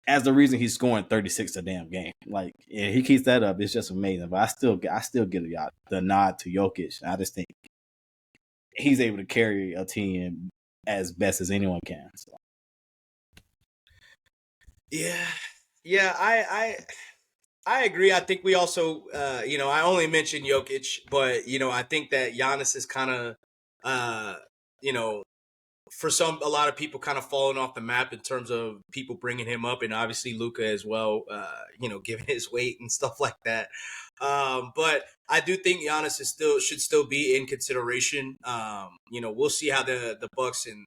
as the reason he's scoring 36 a damn game. Like, yeah, he keeps that up, it's just amazing. But I still give the nod to Jokic. I just think he's able to carry a team as best as anyone can. So. Yeah, I agree. I think we also, I only mentioned Jokic, but I think that Giannis is kind of, for a lot of people kind of falling off the map in terms of people bringing him up, and obviously Luka as well, given his weight and stuff like that. But I do think Giannis should still be in consideration. We'll see how the Bucks and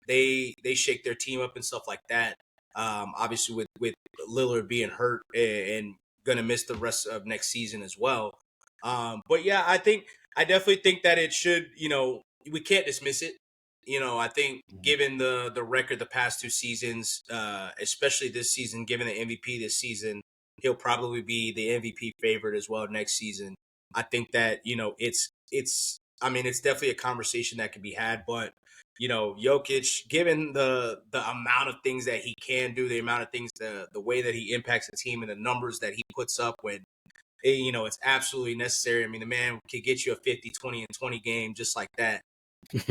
they shake their team up and stuff like that. Obviously with Lillard being hurt and going to miss the rest of next season as well. But yeah, I think I definitely think that it should, we can't dismiss it. I think given the record the past 2 seasons, especially this season, given the MVP this season, he'll probably be the MVP favorite as well next season. I think that, it's definitely a conversation that can be had, but Jokic, given the amount of things that he can do, the amount of things, the way that he impacts the team and the numbers that he puts up when it's absolutely necessary. I mean, the man could get you a 50, 20, and 20 game just like that. It's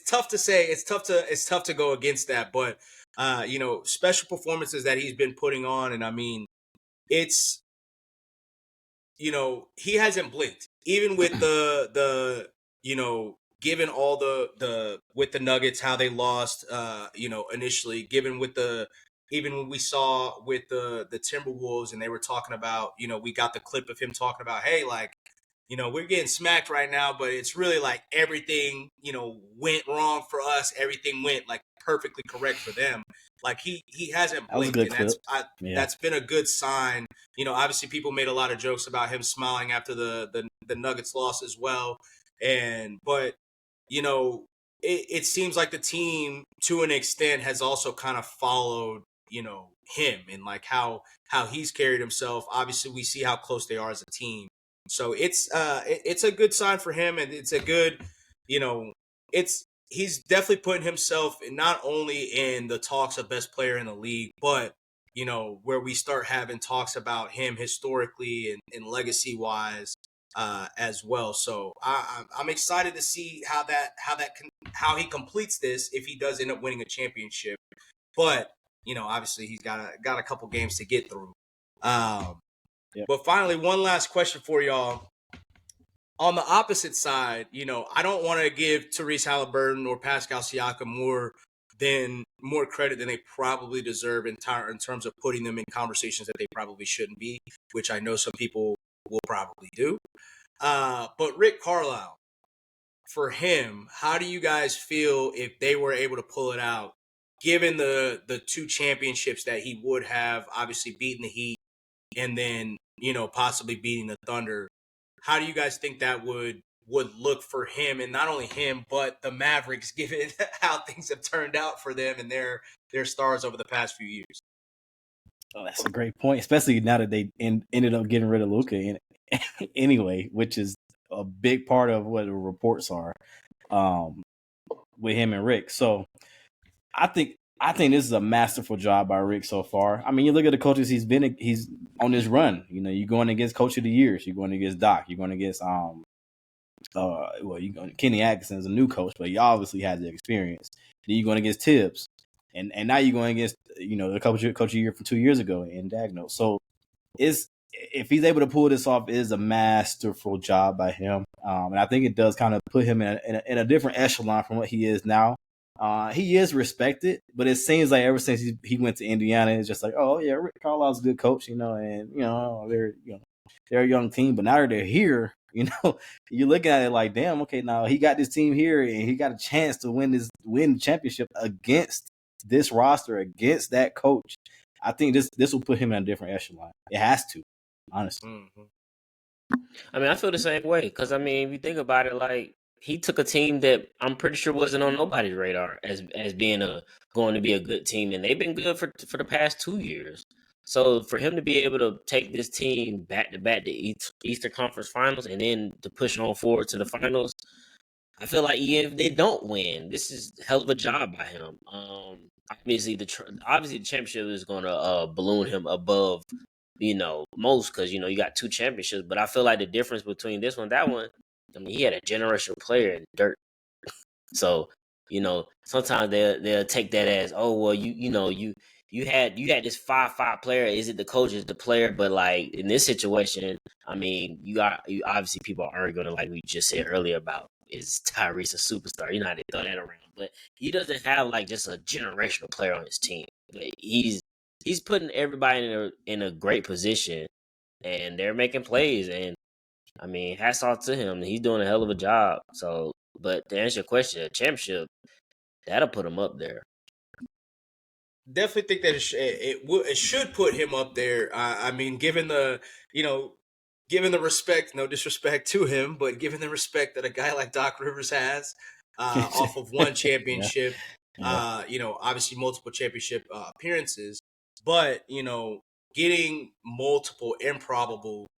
tough to say. It's tough to go against that. But special performances that he's been putting on, and I mean, it's he hasn't blinked, even with given all the with the Nuggets how they lost, initially, given with the even when we saw with the Timberwolves and they were talking about, we got the clip of him talking about, hey, like, we're getting smacked right now, but it's really like everything, went wrong for us. Everything went like perfectly correct for them. Like he hasn't That was a blinked, good and clip. that's been a good sign. Obviously people made a lot of jokes about him smiling after the Nuggets loss as well. But it seems like the team to an extent has also kind of followed, him and like how he's carried himself. Obviously we see how close they are as a team. So it's a good sign for him, and it's a good, he's definitely putting himself not only in the talks of best player in the league, but where we start having talks about him historically and legacy wise as well. So I'm excited to see how he completes this if he does end up winning a championship. But obviously he's got a couple games to get through. Yep. But finally, one last question for y'all. On the opposite side, I don't want to give Therese Halliburton or Pascal Siakam more credit than they probably deserve in terms of putting them in conversations that they probably shouldn't be, which I know some people will probably do. But Rick Carlisle, for him, how do you guys feel if they were able to pull it out, given the 2 championships that he would have, obviously beating the Heat and then, possibly beating the Thunder? How do you guys think that would look for him, and not only him, but the Mavericks, given how things have turned out for them and their stars over the past few years? Oh, that's a great point, especially now that they ended up getting rid of Luka anyway, which is a big part of what the reports are with him and Rick. So I think this is a masterful job by Rick so far. I mean, you look at the coaches he's on this run. You're going against Coach of the Years. You're going against Doc. You're going against Kenny Atkinson is a new coach, but he obviously has the experience. Then you're going against Tibbs, and now you're going against the coach of the year from 2 years ago in Dagno. So if he's able to pull this off, it is a masterful job by him, and I think it does kind of put him in a different echelon from what he is now. He is respected, but it seems like ever since he went to Indiana, it's just like, oh yeah, Rick Carlisle's a good coach, and they're a young team, but now that they're here, you're looking at it like, damn, okay, now he got this team here, and he got a chance to win the championship against this roster, against that coach. I think this will put him in a different echelon. It has to, honestly. Mm-hmm. I mean, I feel the same way because, I mean, if you think about it, like, he took a team that I'm pretty sure wasn't on nobody's radar as being going to be a good team, and they've been good for the past 2 years. So for him to be able to take this team back to back to Eastern Conference Finals and then to push on forward to the finals, I feel like even if they don't win, this is a hell of a job by him. Obviously the championship is going to balloon him above most because you got 2 championships. But I feel like the difference between this one and that one, I mean, he had a generational player in dirt. So, sometimes they'll take that as, oh well, you had this 5-5 player. Is it the coach? Is the player? But like in this situation, I mean, you obviously people are going to, like we just said earlier about, is Tyrese a superstar? You know how they throw that around, but he doesn't have like just a generational player on his team. Like, he's putting everybody in a great position, and they're making plays. And I mean, hats off to him. He's doing a hell of a job. So, but to answer your question, a championship, that'll put him up there. Definitely think that it should put him up there. I mean, given the given the respect, no disrespect to him, but given the respect that a guy like Doc Rivers has off of one championship, obviously multiple championship appearances, but, getting multiple improbable,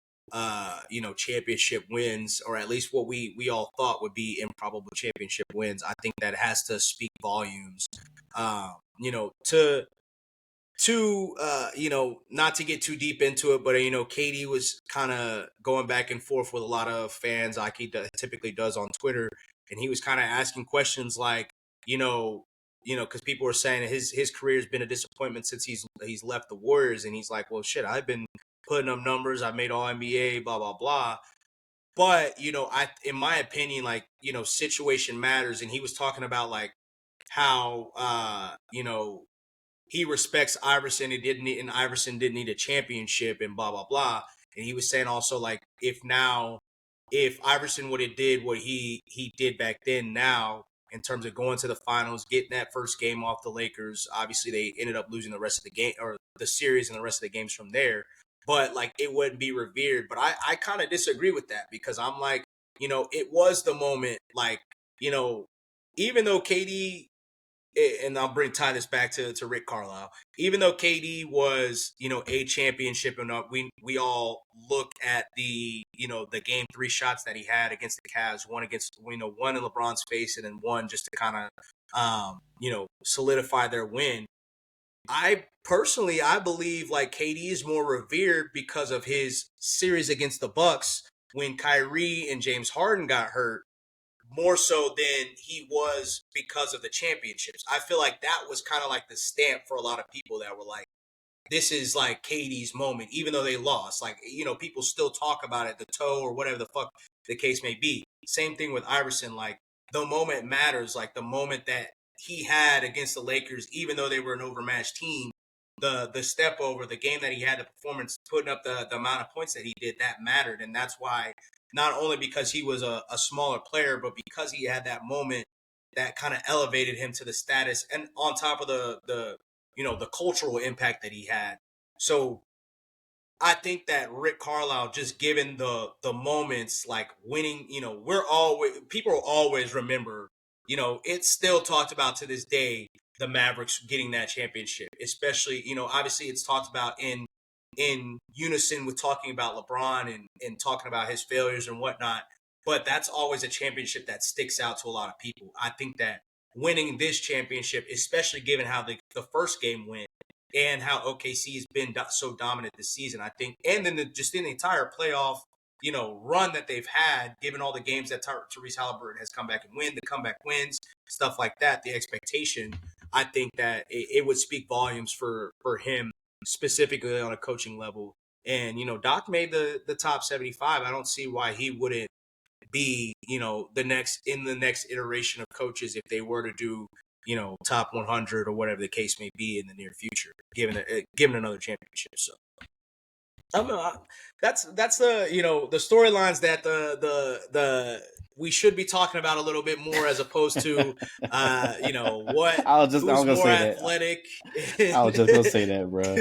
championship wins, or at least what we all thought would be improbable championship wins, I think that has to speak volumes, not to get too deep into it, but KD was kind of going back and forth with a lot of fans, like he typically does on Twitter, and he was kind of asking questions like, because people were saying his career has been a disappointment since he's left the Warriors, and he's like, well, shit, I've been putting up numbers, I made All NBA, blah blah blah. But in my opinion, like, situation matters, and he was talking about like how he respects Iverson. Iverson didn't need a championship and blah blah blah. And he was saying also like if Iverson would have did what he did back then now in terms of going to the finals, getting that first game off the Lakers. Obviously, they ended up losing the rest of the game or the series and the rest of the games from there. But like it wouldn't be revered. But I kind of disagree with that because I'm like, it was the moment. Like, even though KD, and I'll tie this back to Rick Carlisle. Even though KD was, a championship, and we all look at the game 3 shots that he had against the Cavs, one against one in LeBron's face, and then one just to kind of solidify their win. I believe like KD is more revered because of his series against the Bucks when Kyrie and James Harden got hurt, more so than he was because of the championships. I feel like that was kind of like the stamp for a lot of people that were like, this is like KD's moment, even though they lost. Like, people still talk about it, the toe or whatever the fuck the case may be. Same thing with Iverson. Like, the moment matters. Like, the moment that he had against the Lakers, even though they were an overmatched team, the step over, the game that he had, the performance, putting up the amount of points that he did, that mattered. And that's why, not only because he was a smaller player, but because he had that moment that kind of elevated him to the status, and on top of the cultural impact that he had. So I think that Rick Carlisle, just given the moments like winning, people will always remember, it's still talked about to this day, the Mavericks getting that championship, especially, obviously it's talked about in unison with talking about LeBron and talking about his failures and whatnot. But that's always a championship that sticks out to a lot of people. I think that winning this championship, especially given how the first game went and how OKC has been so dominant this season, I think, and then just in the entire playoff, run that they've had, given all the games that Tyrese Halliburton has come back and win, the comeback wins, stuff like that, the expectation, I think that it would speak volumes for him, specifically on a coaching level. And, Doc made the top 75. I don't see why he wouldn't be, the next iteration of coaches if they were to do, top 100 or whatever the case may be in the near future, given another championship. So that's the the storylines that the we should be talking about a little bit more, as opposed to what I was more say athletic. That. I was just gonna say that, bro.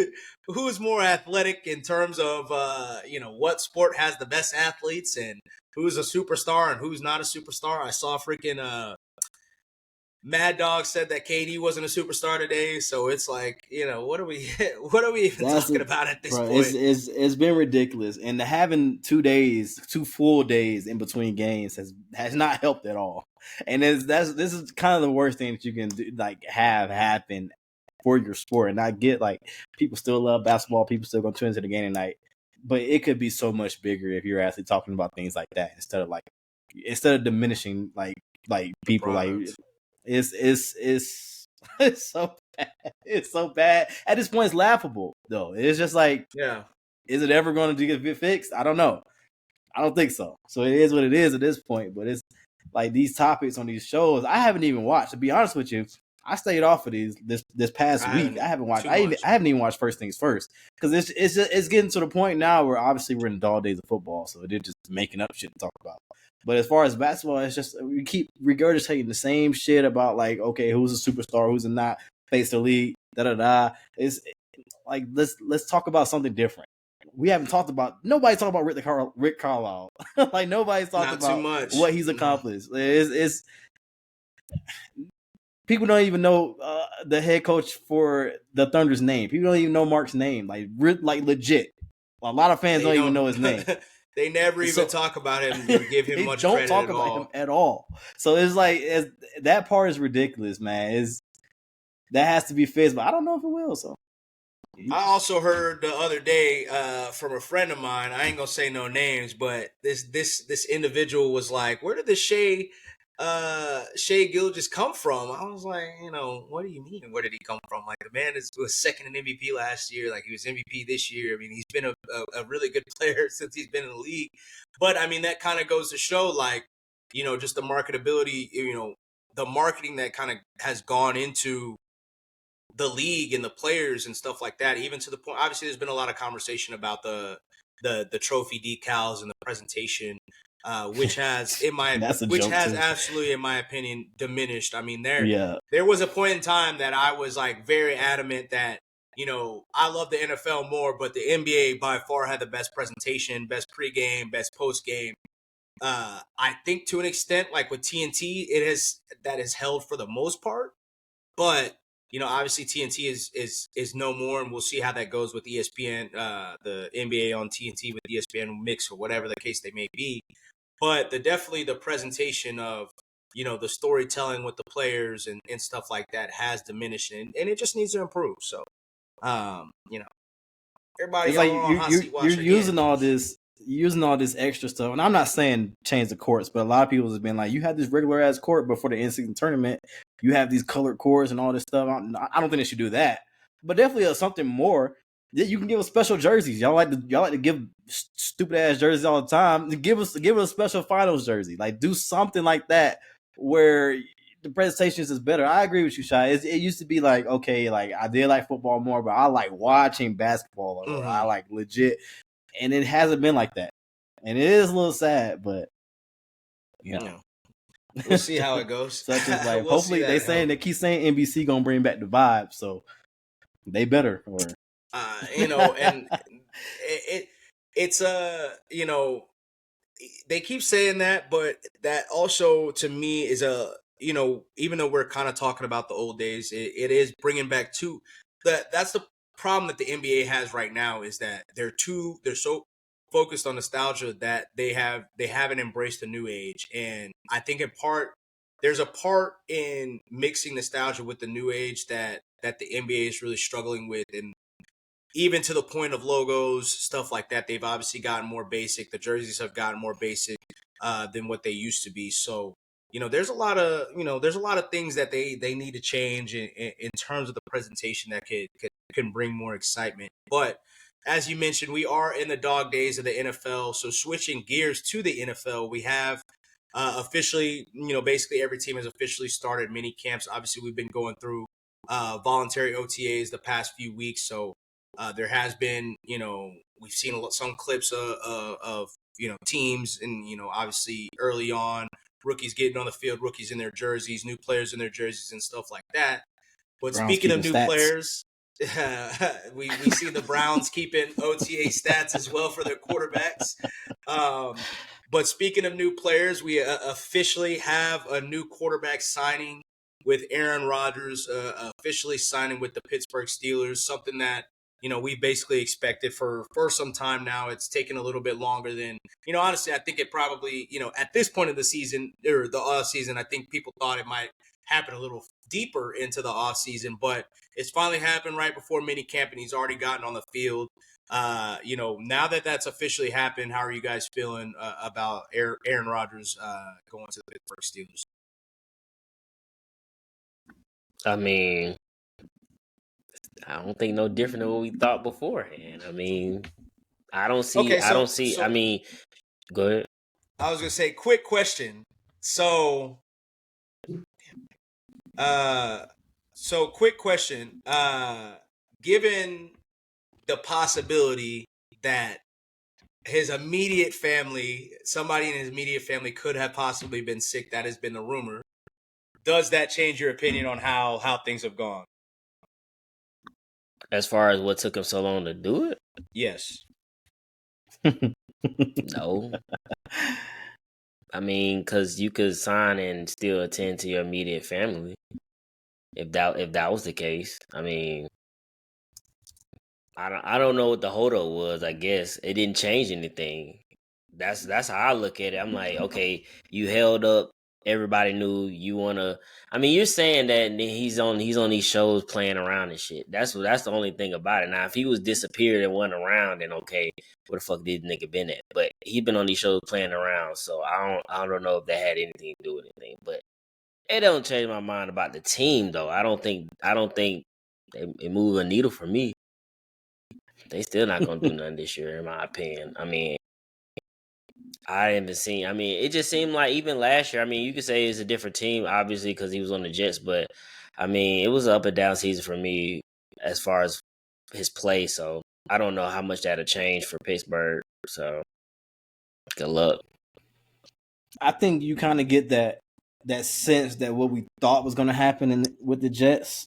Who's more athletic in terms of what sport has the best athletes, and who's a superstar and who's not a superstar. I saw freaking Mad Dog said that KD wasn't a superstar today, so it's like, what are we even talking about at this point? It's been ridiculous, and having 2 full days in between games has not helped at all. And this is kind of the worst thing that you can do, like have happen for your sport. And I get like people still love basketball, people still gonna tune into the game tonight, but it could be so much bigger if you're actually talking about things like that instead of diminishing like people like. It's so bad. It's so bad. At this point, it's laughable, though. It's just like, yeah, is it ever going to get fixed? I don't know. I don't think so. So it is what it is at this point. But it's like these topics on these shows, I haven't even watched. To be honest with you, I stayed off of these this past week. I haven't watched. I haven't even watched First Things First, because it's getting to the point now where obviously we're in the dog days of football, so they're just making up shit to talk about. But as far as basketball, it's just we keep regurgitating the same shit about like, okay, who's a superstar, who's a not, face the league, da da da. It's like let's talk about something different. we haven't talked about. Nobody's talking about Rick Carlisle. Like nobody's talking Not too about much. what he's accomplished. It's people don't even know the head coach for the Thunder's name. People don't even know Mark's name. Like legit. A lot of fans don't even know his name. They never even talk about him or give him much credit at all. They don't talk about him at all. So it's like that part is ridiculous, man. That has to be fixed, but I don't know if it will. So I also heard the other day from a friend of mine. I ain't gonna say no names, but this individual was like, "Where did the Shea Gilgeous come from?" I was like, what do you mean? Where did he come from? Like the man was second in MVP last year. Like he was MVP this year. I mean, he's been a really good player since he's been in the league. But I mean, that kind of goes to show, like, just the marketability. The marketing that kind of has gone into the league and the players and stuff like that, even to the point, obviously there's been a lot of conversation about the trophy decals and the presentation, which has absolutely, in my opinion, diminished. I mean, there was a point in time that I was like very adamant that, I love the NFL more, but the NBA by far had the best presentation, best pregame, best postgame. I think to an extent, like with TNT, that has held for the most part, but obviously TNT is no more, and we'll see how that goes with ESPN, the NBA on TNT with ESPN mix or whatever the case they may be. But definitely the presentation of, the storytelling with the players and stuff like that has diminished, and it just needs to improve. So, everybody, it's like you're using all this extra stuff, and I'm not saying change the courts, but a lot of people have been like, you have this regular ass court, but for the in-season tournament, you have these colored courts and all this stuff. I don't think they should do that, but definitely something more. You can give us special jerseys. Y'all like to give stupid ass jerseys all the time. Give us a special finals jersey. Like do something like that where the presentation is better. I agree with you, Shai. It used to be like, okay, like I did like football more, but I like watching basketball, or I like legit. And it hasn't been like that. And it is a little sad, but we'll see how it goes. Such as like hopefully they keep saying NBC gonna bring back the vibe, so they better. Or and it's they keep saying that, but that also to me is even though we're kind of talking about the old days, it is bringing back to that's the problem that the NBA has right now, is that they're so focused on nostalgia that they haven't embraced the new age. And I think in part there's a part in mixing nostalgia with the new age that the NBA is really struggling with, and even to the point of logos, stuff like that, they've obviously gotten more basic. The jerseys have gotten more basic than what they used to be. So there's a lot of things that they need to change in terms of the presentation that can bring more excitement. But as you mentioned, we are in the dog days of the NFL. So switching gears to the NFL, we have officially, basically every team has officially started mini camps. Obviously, we've been going through voluntary OTAs the past few weeks. So there has been, we've seen some clips of teams, and, obviously early on, rookies getting on the field, rookies in their jerseys, new players in their jerseys and stuff like that. But Browns speaking of new players, we see the Browns keeping OTA stats as well for their quarterbacks. But speaking of new players, we officially have a new quarterback signing with Aaron Rodgers, officially signing with the Pittsburgh Steelers, something that we basically expected for some time now. It's taken a little bit longer than, honestly, I think it probably, at this point of the season or the off season, I think people thought it might happen a little deeper into the off season, but it's finally happened right before minicamp, and he's already gotten on the field. Now that that's officially happened, how are you guys feeling about Aaron Rodgers going to the Pittsburgh Steelers? I mean, I don't think no different than what we thought beforehand. I mean, I don't see. I mean, go ahead. I was gonna say, quick question. So quick question. Given the possibility that his immediate family, somebody in his immediate family, could have possibly been sick, that has been the rumor. Does that change your opinion on how things have gone? As far as what took him so long to do it? Yes. No. I mean, because you could sign and still attend to your immediate family if that was the case. I mean, I don't know what the holdup was. I guess it didn't change anything. That's how I look at it. I'm like, okay, you held up. Everybody knew you wanna. I mean, you're saying that he's on these shows playing around and shit. That's the only thing about it. Now, if he was disappeared and wasn't around, then okay, where the fuck did nigga been at? But he been on these shows playing around, so I don't know if that had anything to do with anything. But it don't change my mind about the team though. I don't think it move a needle for me. They still not gonna do nothing this year, in my opinion. I mean, I haven't seen. I mean, it just seemed like even last year. I mean, you could say it's a different team, obviously, because he was on the Jets. But I mean, it was an up and down season for me as far as his play. So I don't know how much that'll change for Pittsburgh. So good luck. I think you kind of get that sense that what we thought was going to happen with the Jets,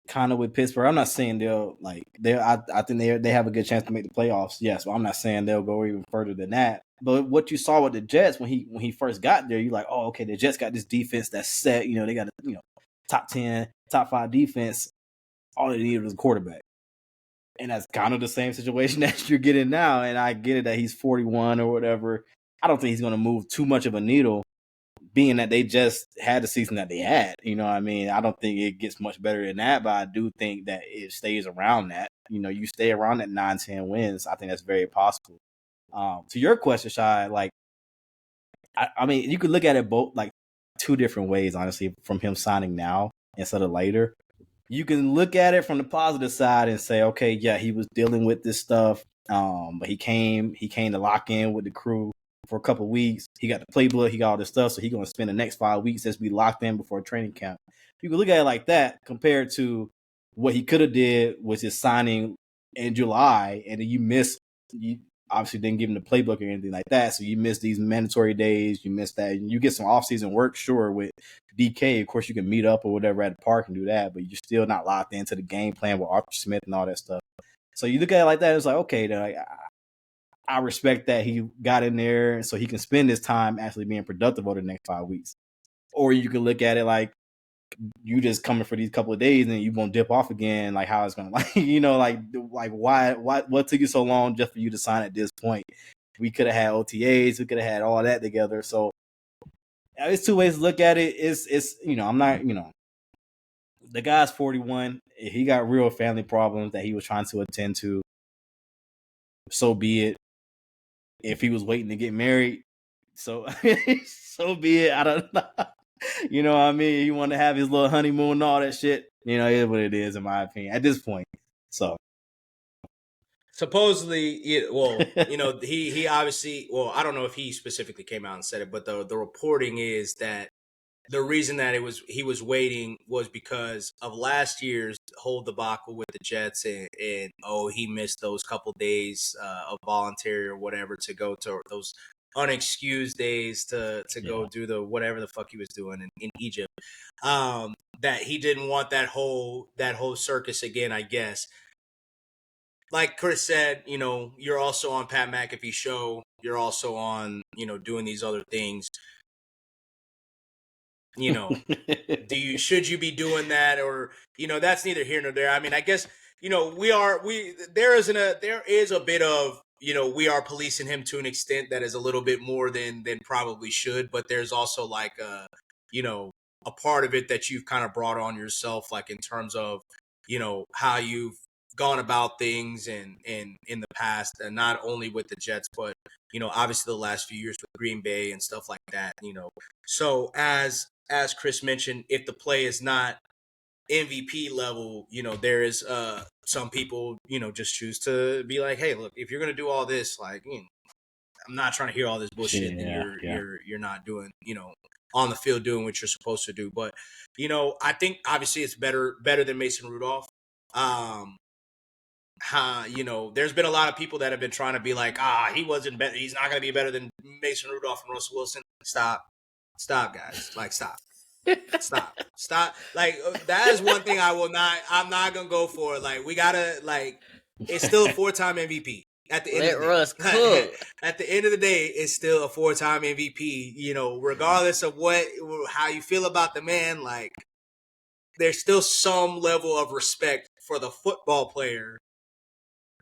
kind of with Pittsburgh. I'm not saying they'll I think they have a good chance to make the playoffs. Yes, but I'm not saying they'll go even further than that. But what you saw with the Jets when he first got there, you're like, oh, okay, the Jets got this defense that's set. You know, they got top 10, top 5 defense. All they needed was a quarterback. And that's kind of the same situation that you're getting now. And I get it that he's 41 or whatever. I don't think he's going to move too much of a needle, being that they just had the season that they had. You know what I mean? I don't think it gets much better than that, but I do think that it stays around that. You know, you stay around that 9-10 wins. I think that's very possible. To your question, Shai, like, I mean, you could look at it both like two different ways, honestly, from him signing now instead of later. You can look at it from the positive side and say, okay, yeah, he was dealing with this stuff, but he came to lock in with the crew for a couple of weeks. He got the playbook, he got all this stuff, so he's going to spend the next 5 weeks as we locked in before training camp. You can look at it like that compared to what he could have did was his signing in July, and then you obviously didn't give him the playbook or anything like that, so you miss these mandatory days, you miss that, and you get some off-season work, sure, with DK. Of course, you can meet up or whatever at the park and do that, but you're still not locked into the game plan with Arthur Smith and all that stuff. So you look at it like that, it's like, okay, I respect that he got in there so he can spend his time actually being productive over the next 5 weeks. Or you can look at it like you just coming for these couple of days and you won't dip off again, like how it's going to, like why, what took you so long just for you to sign at this point? We could have had OTAs, we could have had all that together. So it's two ways to look at it. It's I'm not, the guy's 41. He got real family problems that he was trying to attend to. So be it. If he was waiting to get married, so be it. I don't know. You know what I mean? He wanted to have his little honeymoon and all that shit. It is what it is, in my opinion, at this point. So supposedly, he obviously, well, I don't know if he specifically came out and said it, but the reporting is that the reason that he was waiting was because of last year's whole debacle with the Jets, and he missed those couple days of voluntary or whatever to go to those unexcused days to go do the whatever the fuck he was doing in Egypt. That he didn't want that whole circus again, I guess. Like Chris said, you're also on Pat McAfee's show. You're also on, doing these other things. Should you be doing that, or that's neither here nor there. I mean, I guess there is a bit of we are policing him to an extent that is a little bit more than probably should, but there's also like a part of it that you've kind of brought on yourself, like in terms of how you've gone about things and in the past, and not only with the Jets, but obviously the last few years with Green Bay and stuff like that. So as Chris mentioned, if the play is not MVP level, there is some people just choose to be like, hey, look, if you're gonna do all this, like, I'm not trying to hear all this bullshit that you're not doing, on the field doing what you're supposed to do. But I think obviously it's better than Mason Rudolph. There's been a lot of people that have been trying to be like, he wasn't better. He's not going to be better than Mason Rudolph and Russell Wilson. Stop, guys. Like, stop. Like, that is one thing I'm not going to go for. Like, we got to, like, it's still a 4-time MVP. At the end Let of the Russ day, cook. at the end of the day, it's still a 4-time MVP. You know, regardless of how you feel about the man, like there's still some level of respect for the football player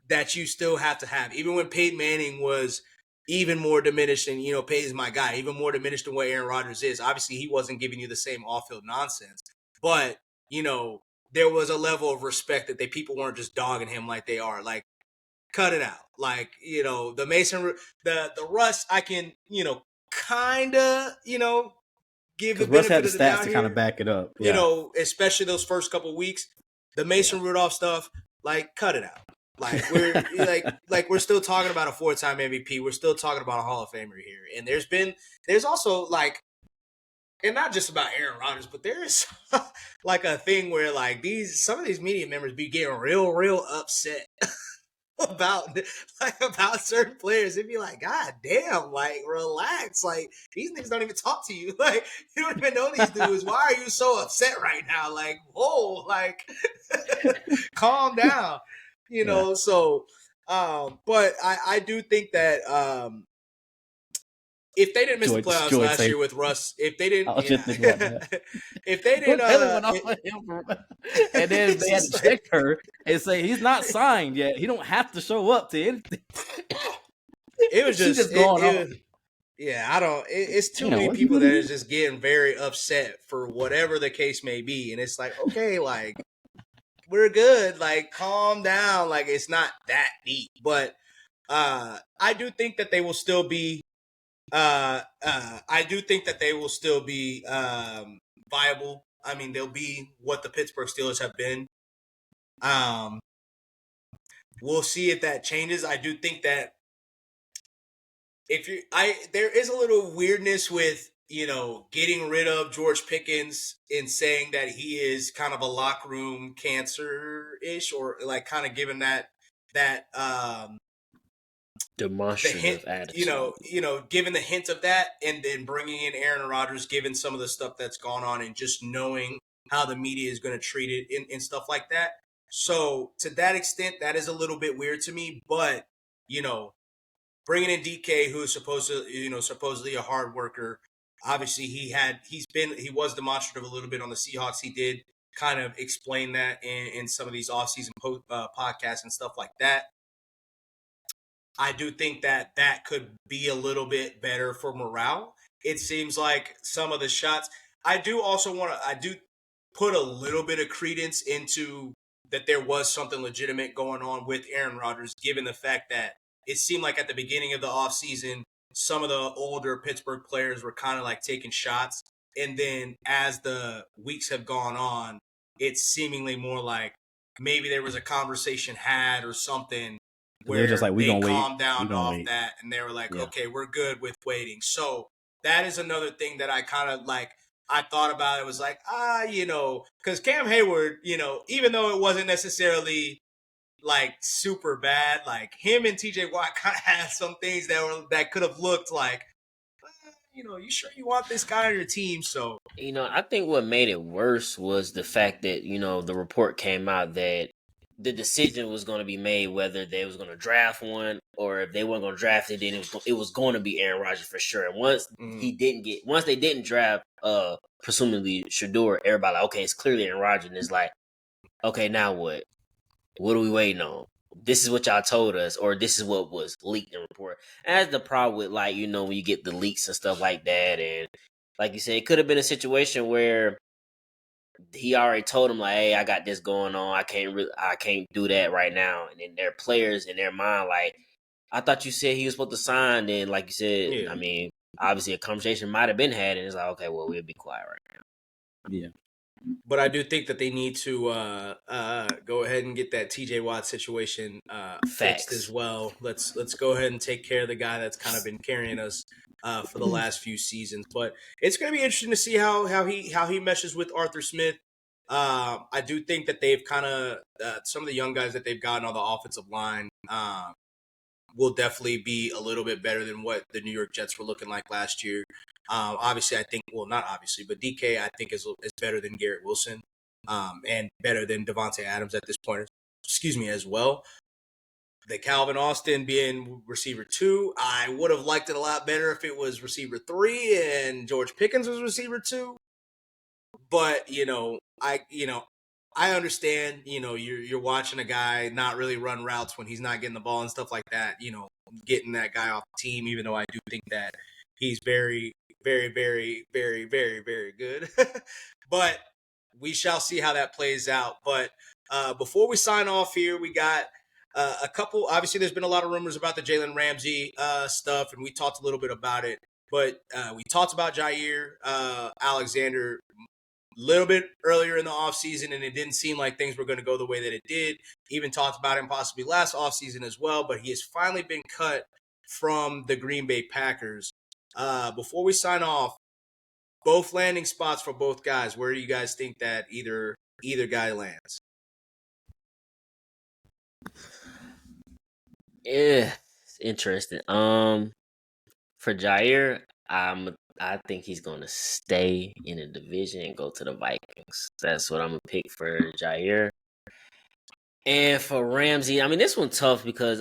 that you still have to have. Even when Peyton Manning was even more diminished, and Peyton's my guy, even more diminished than what Aaron Rodgers is. Obviously, he wasn't giving you the same off-field nonsense, but there was a level of respect that people weren't just dogging him like they are. Like, cut it out. Like, the Mason, the Russ, I can, kind of, give the Because Russ had benefit the of the stats doubt to here. kind of back it up. Yeah. Especially those first couple weeks, the Mason Rudolph stuff, like, cut it out. Like, we're we're still talking about a 4-time MVP. We're still talking about a Hall of Famer here. And there's also like, and not just about Aaron Rodgers, but there is like a thing where like some of these media members be getting real upset about certain players. It'd be like, God damn, like, relax. Like, these niggas don't even talk to you. Like, you don't even know these dudes. Why are you so upset right now? Like, whoa, like, calm down. So but I do think that if they didn't miss the playoffs last year with Russ, if they didn't, I was just thinking about that. if they didn't, Taylor went off of him, and then they had to check her and say he's not signed yet. He don't have to show up to anything. It was just going on. Yeah, I don't. It's too many people that are just getting very upset for whatever the case may be, and it's like, okay, like, we're good. Like, calm down. Like, it's not that deep. But I do think that they will still be. I do think that they will still be viable. I mean, they'll be what the Pittsburgh Steelers have been. We'll see if that changes. I do think that there is a little weirdness with getting rid of George Pickens and saying that he is kind of a locker room cancer-ish, or like kind of giving that demonstrative attitude. Given the hint of that, and then bringing in Aaron Rodgers, given some of the stuff that's gone on, and just knowing how the media is going to treat it and stuff like that. So to that extent, that is a little bit weird to me. But bringing in DK, who is supposedly a hard worker. Obviously, he was demonstrative a little bit on the Seahawks. He did kind of explain that in some of these offseason podcasts and stuff like that. I do think that could be a little bit better for morale. It seems like some of the shots. I do put a little bit of credence into that there was something legitimate going on with Aaron Rodgers, given the fact that it seemed like at the beginning of the offseason, some of the older Pittsburgh players were kind of like taking shots. And then as the weeks have gone on, it's seemingly more like maybe there was a conversation had or something where they're just like, they calmed down off that, and they were like, okay, we're good with waiting. So that is another thing that I kind of like. I thought about it, was like, because Cam Hayward, even though it wasn't necessarily like super bad, like him and TJ Watt kind of had some things that could have looked like, you sure you want this guy on your team? So I think what made it worse was the fact that the report came out that the decision was going to be made whether they was going to draft one, or if they weren't going to draft it, then it was going to be Aaron Rodgers for sure. And once they didn't draft presumably Shador, everybody like, okay, it's clearly Aaron Rodgers, and it's like, okay, now what? What are we waiting on? This is what y'all told us, or this is what was leaked in report. And that's the problem with, like, when you get the leaks and stuff like that. And like you said, it could have been a situation where he already told him, like, hey, I got this going on. I can't do that right now. And then their players in their mind, like, I thought you said he was supposed to sign. Then, like you said, I mean, obviously a conversation might have been had, and it's like, okay, well, we'll be quiet right now. Yeah. But I do think that they need to go ahead and get that TJ Watt situation fixed as well. Let's go ahead and take care of the guy that's kind of been carrying us for the last few seasons. But it's going to be interesting to see how he meshes with Arthur Smith. I do think that they've kind of some of the young guys that they've gotten on the offensive line will definitely be a little bit better than what the New York Jets were looking like last year. Obviously, I think, well, not obviously, but DK, I think, is better than Garrett Wilson and better than Devontae Adams at this point, as well. the Calvin Austin being receiver 2. I would have liked it a lot better if it was receiver 3 and George Pickens was receiver 2. But I understand. You're watching a guy not really run routes when he's not getting the ball and stuff like that. Getting that guy off the team. Even though I do think that he's very, very, very, very, very, very good. But we shall see how that plays out. But before we sign off here, we got a couple. Obviously, there's been a lot of rumors about the Jalen Ramsey stuff, and we talked a little bit about it. But we talked about Jair Alexander a little bit earlier in the offseason, and it didn't seem like things were going to go the way that it did. Even talked about him possibly last offseason as well, but he has finally been cut from the Green Bay Packers. Before we sign off, both landing spots for both guys. Where do you guys think that either guy lands? Yeah, it's interesting. For Jair, I think he's going to stay in the division and go to the Vikings. That's what I'm gonna pick for Jair. And for Ramsey, I mean, this one's tough because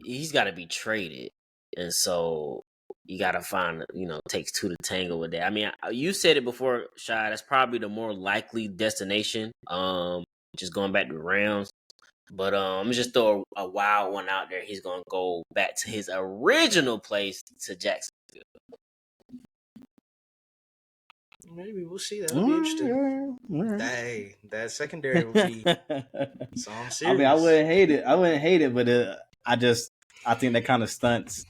he's got to be traded, and so you got to find, takes two to tango with that. I mean, you said it before, Shai. That's probably the more likely destination. Just going back to the Rams. But I'm gonna just throw a wild one out there. He's gonna go back to his original place, to Jacksonville. Maybe we'll see. That'll be interesting. Hey, that secondary will be. So I'm serious. I mean, I wouldn't hate it, but I think that kind of stunts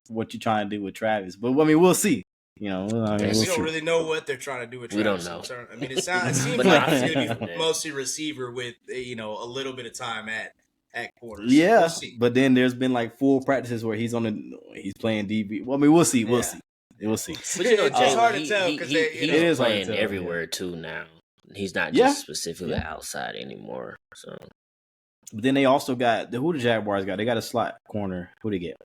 what you're trying to do with Travis. But I mean, we'll see. We don't really know what they're trying to do with Travis. We don't know. I mean, it seems like he's going to be mostly receiver with a little bit of time at quarters. Yeah, we'll see. But then there's been like full practices where he's playing DB. Well, I mean, we'll see. We'll see. We'll see. But it's hard to tell because he's playing everywhere too now. He's not just specifically outside anymore. So, but then they also got who the Jaguars got. They got a slot corner. Who they get?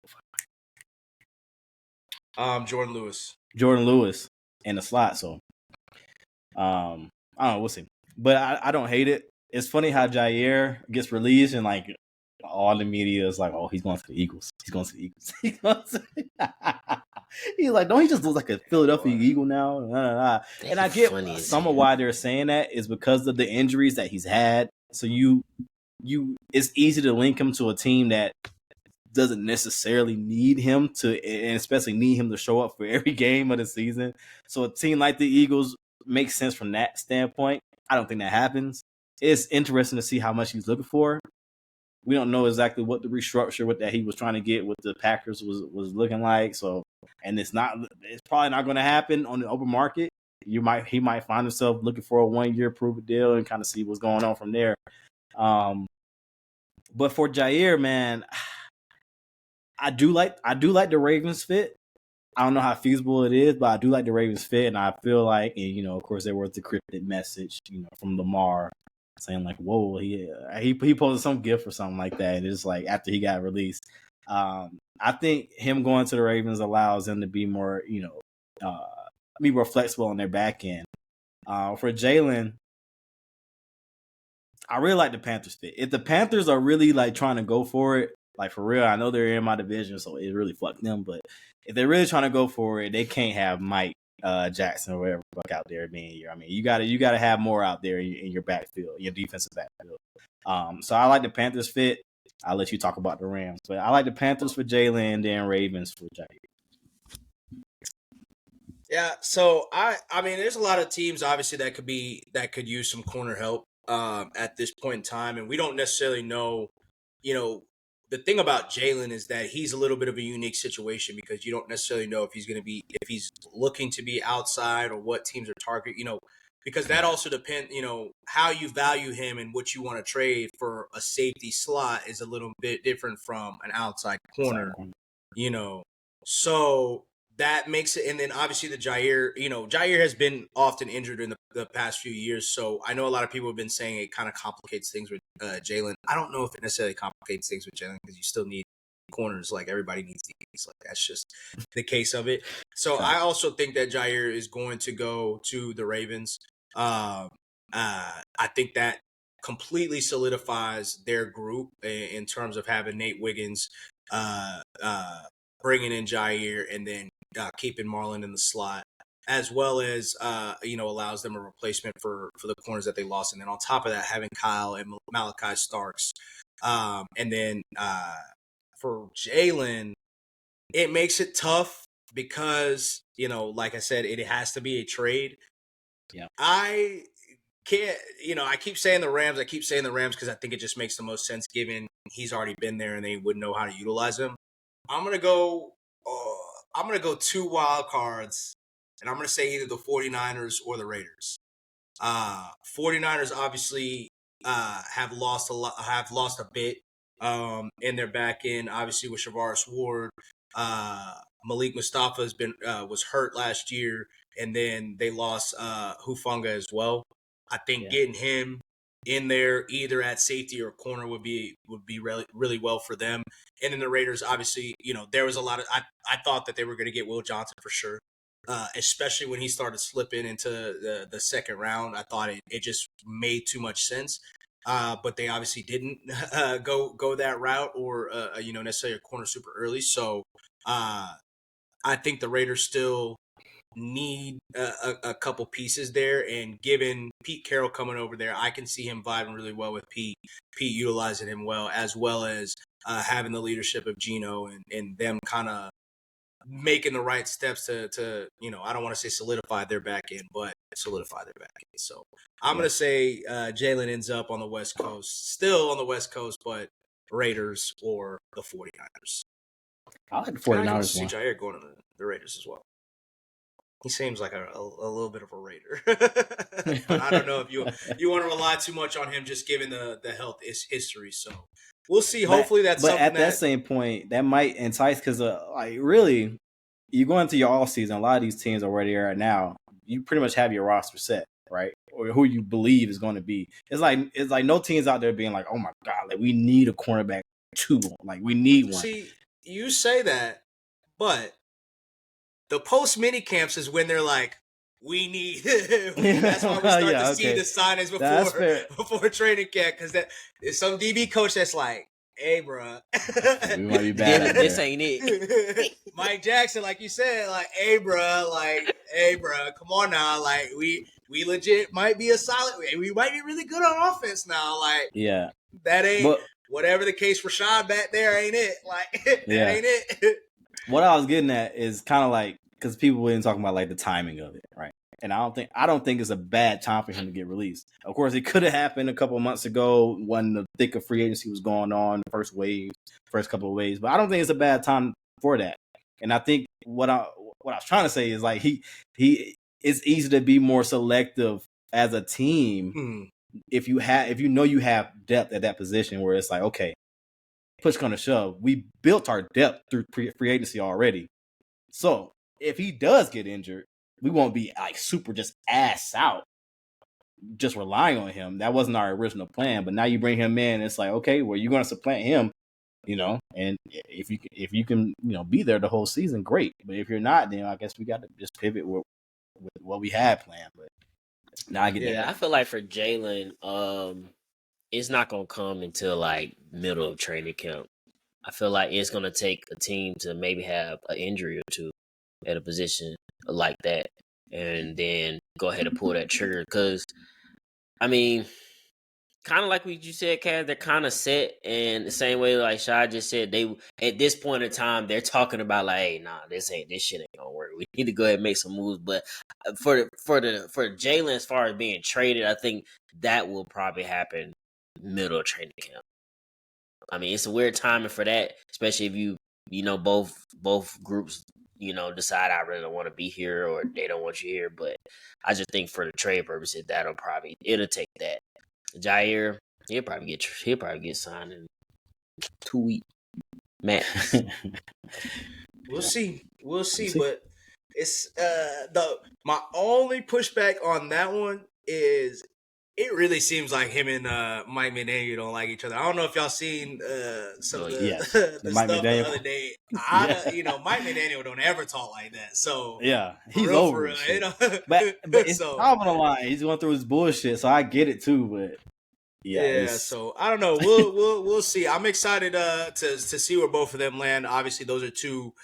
Jordan Lewis in the slot. So, I don't know. We'll see. But I don't hate it. It's funny how Jair gets released and like all the media is like, oh, he's going to the Eagles. He's going to the Eagles. He's like, don't he just look like a Philadelphia Eagle now? And I get some of why they're saying that is because of the injuries that he's had. So it's easy to link him to a team that doesn't necessarily need him to, and especially need him to show up for every game of the season. So a team like the Eagles makes sense from that standpoint. I don't think that happens. It's interesting to see how much he's looking for. We don't know exactly what the restructure with that he was trying to get with the Packers was looking like. So, and it's probably not going to happen on the open market. He might find himself looking for a 1-year prove deal and kind of see what's going on from there. But for Jair, man, I do like the Ravens fit. I don't know how feasible it is, but I do like the Ravens fit, and I feel like, and, of course, there was the cryptic message, from Lamar saying like, "Whoa, he posted some gift or something like that." And it's like after he got released, I think him going to the Ravens allows them to be more, be more flexible on their back end. For Jalen, I really like the Panthers fit. If the Panthers are really like trying to go for it, like for real, I know they're in my division, so it really fucked them. But if they're really trying to go for it, they can't have Mike Jackson or whatever fuck out there being here. I mean, you gotta have more out there in your backfield, your defensive backfield. So I like the Panthers fit. I'll let you talk about the Rams, but I like the Panthers for Jalen and then Ravens for Jair. Yeah, so I mean, there's a lot of teams obviously that could use some corner help at this point in time, and we don't necessarily know. The thing about Jalen is that he's a little bit of a unique situation because you don't necessarily know if he's looking to be outside or what teams are targeting, because that also depends, how you value him and what you want to trade for a safety slot is a little bit different from an outside corner, so that makes it. And then obviously the Jair has been often injured in the past few years. So I know a lot of people have been saying it kind of complicates things with Jalen. I don't know if it necessarily complicates things with Jalen because you still need corners. Like everybody needs DBs. Like that's just the case of it. So I also think that Jair is going to go to the Ravens. I think that completely solidifies their group in terms of having Nate Wiggins, bringing in Jair, and then keeping Marlon in the slot, as well as allows them a replacement for the corners that they lost, and then on top of that, having Kyle and Malachi Starks, and then for Jalen, it makes it tough because like I said, it has to be a trade. Yeah, I can't. I keep saying the Rams. I keep saying the Rams because I think it just makes the most sense given he's already been there and they would know how to utilize him. I'm gonna go 2 wild cards, and I'm gonna say either the 49ers or the Raiders. 49ers obviously have lost a bit in their back end, obviously with Shavarius Ward. Malik Mustafa was hurt last year, and then they lost Hufanga as well. I think getting him in there either at safety or corner would be really, really well for them. And then the Raiders, obviously, there was a lot of I thought that they were going to get Will Johnson for sure, especially when he started slipping into the second round. I thought it just made too much sense. But they obviously didn't go that route or necessarily a corner super early. So I think the Raiders still need a couple pieces there, and given Pete Carroll coming over there, I can see him vibing really well with Pete utilizing him well, as well as having the leadership of Gino and them kind of making the right steps to I don't want to say solidify their back end, but solidify their back end. So I'm going to say Jalen ends up on the West Coast, still on the West Coast, but Raiders or the 49ers. I like the 49ers see Jair going to the Raiders as well. He seems like a little bit of a Raider. But I don't know if you want to rely too much on him just given the health history. So we'll see. Hopefully that's something at that same point, that might entice because really, you go into your off season, a lot of these teams are where they are now. You pretty much have your roster set, right? Or who you believe is going to be. It's like no teams out there being like, oh my God, like we need a cornerback 2. Like we need one. See, you say that, but the post mini camps is when they're like, we need. That's why we start to see the signings before training camp, because that is some DB coach that's like, hey, bro, we might be bad. This ain't it. Mike Jackson, like you said, like, hey, bro, come on now, like we legit might be a solid. We might be really good on offense now, like, that ain't whatever the case. Rashad back there ain't it, like that ain't it. What I was getting at is kind of like, because people weren't talking about like the timing of it, right? And I don't think it's a bad time for him to get released. Of course, it could have happened a couple of months ago when the thick of free agency was going on, the first couple of waves. But I don't think it's a bad time for that. And I think what I was trying to say is like it's easy to be more selective as a team if you have depth at that position where it's like, okay, push come to shove, we built our depth through free agency already. So if he does get injured, we won't be like super just ass out, just relying on him. That wasn't our original plan. But now you bring him in, it's like, okay, well, you're going to supplant him, and if you can, be there the whole season, great. But if you're not, then I guess we got to just pivot with what we had planned. But now I get that. Yeah, I feel like for Jalen, it's not going to come until like middle of training camp. I feel like it's going to take a team to maybe have an injury or two at a position like that, and then go ahead and pull that trigger. Because, I mean, kind of like what you said, Kaz, they're kind of set, and the same way like Shai just said, they at this point in time they're talking about like, hey, nah, this shit ain't gonna work. We need to go ahead and make some moves. But for Jalen, as far as being traded, I think that will probably happen middle of training camp. I mean, it's a weird timing for that, especially if you both groups decide I really don't want to be here or they don't want you here. But I just think for the trade purposes, it'll take that. Jair, he'll probably get signed in 2 weeks max. We'll see. But it's my only pushback on that one is it really seems like him and Mike McDaniel don't like each other. I don't know if y'all seen some of the Mike stuff McDaniel. The other day. Mike McDaniel don't ever talk like that. So he's over it. But it's top of the line. He's going through his bullshit, so I get it too. But Yeah, so I don't know. We'll see. I'm excited to see where both of them land. Obviously, those are two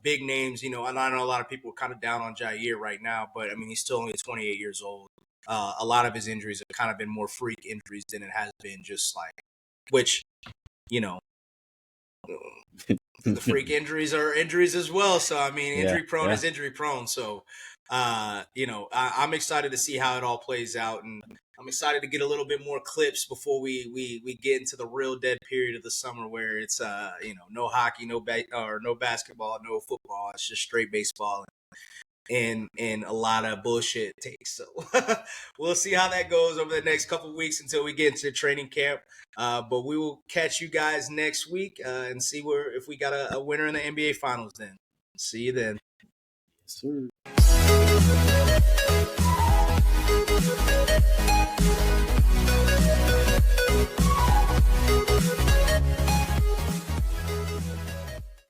big names. And I know a lot of people are kind of down on Jair right now, but I mean he's still only 28 years old. A lot of his injuries have kind of been more freak injuries than it has been just like, which the freak injuries are injuries as well. So I mean, injury prone is injury prone. So I'm excited to see how it all plays out, and I'm excited to get a little bit more clips before we get into the real dead period of the summer where it's no hockey, no basketball, no football. It's just straight baseball and a lot of bullshit takes. So we'll see how that goes over the next couple of weeks until we get into training camp. But we will catch you guys next week and see if we got a winner in the NBA Finals then. See you then. Yes, sir.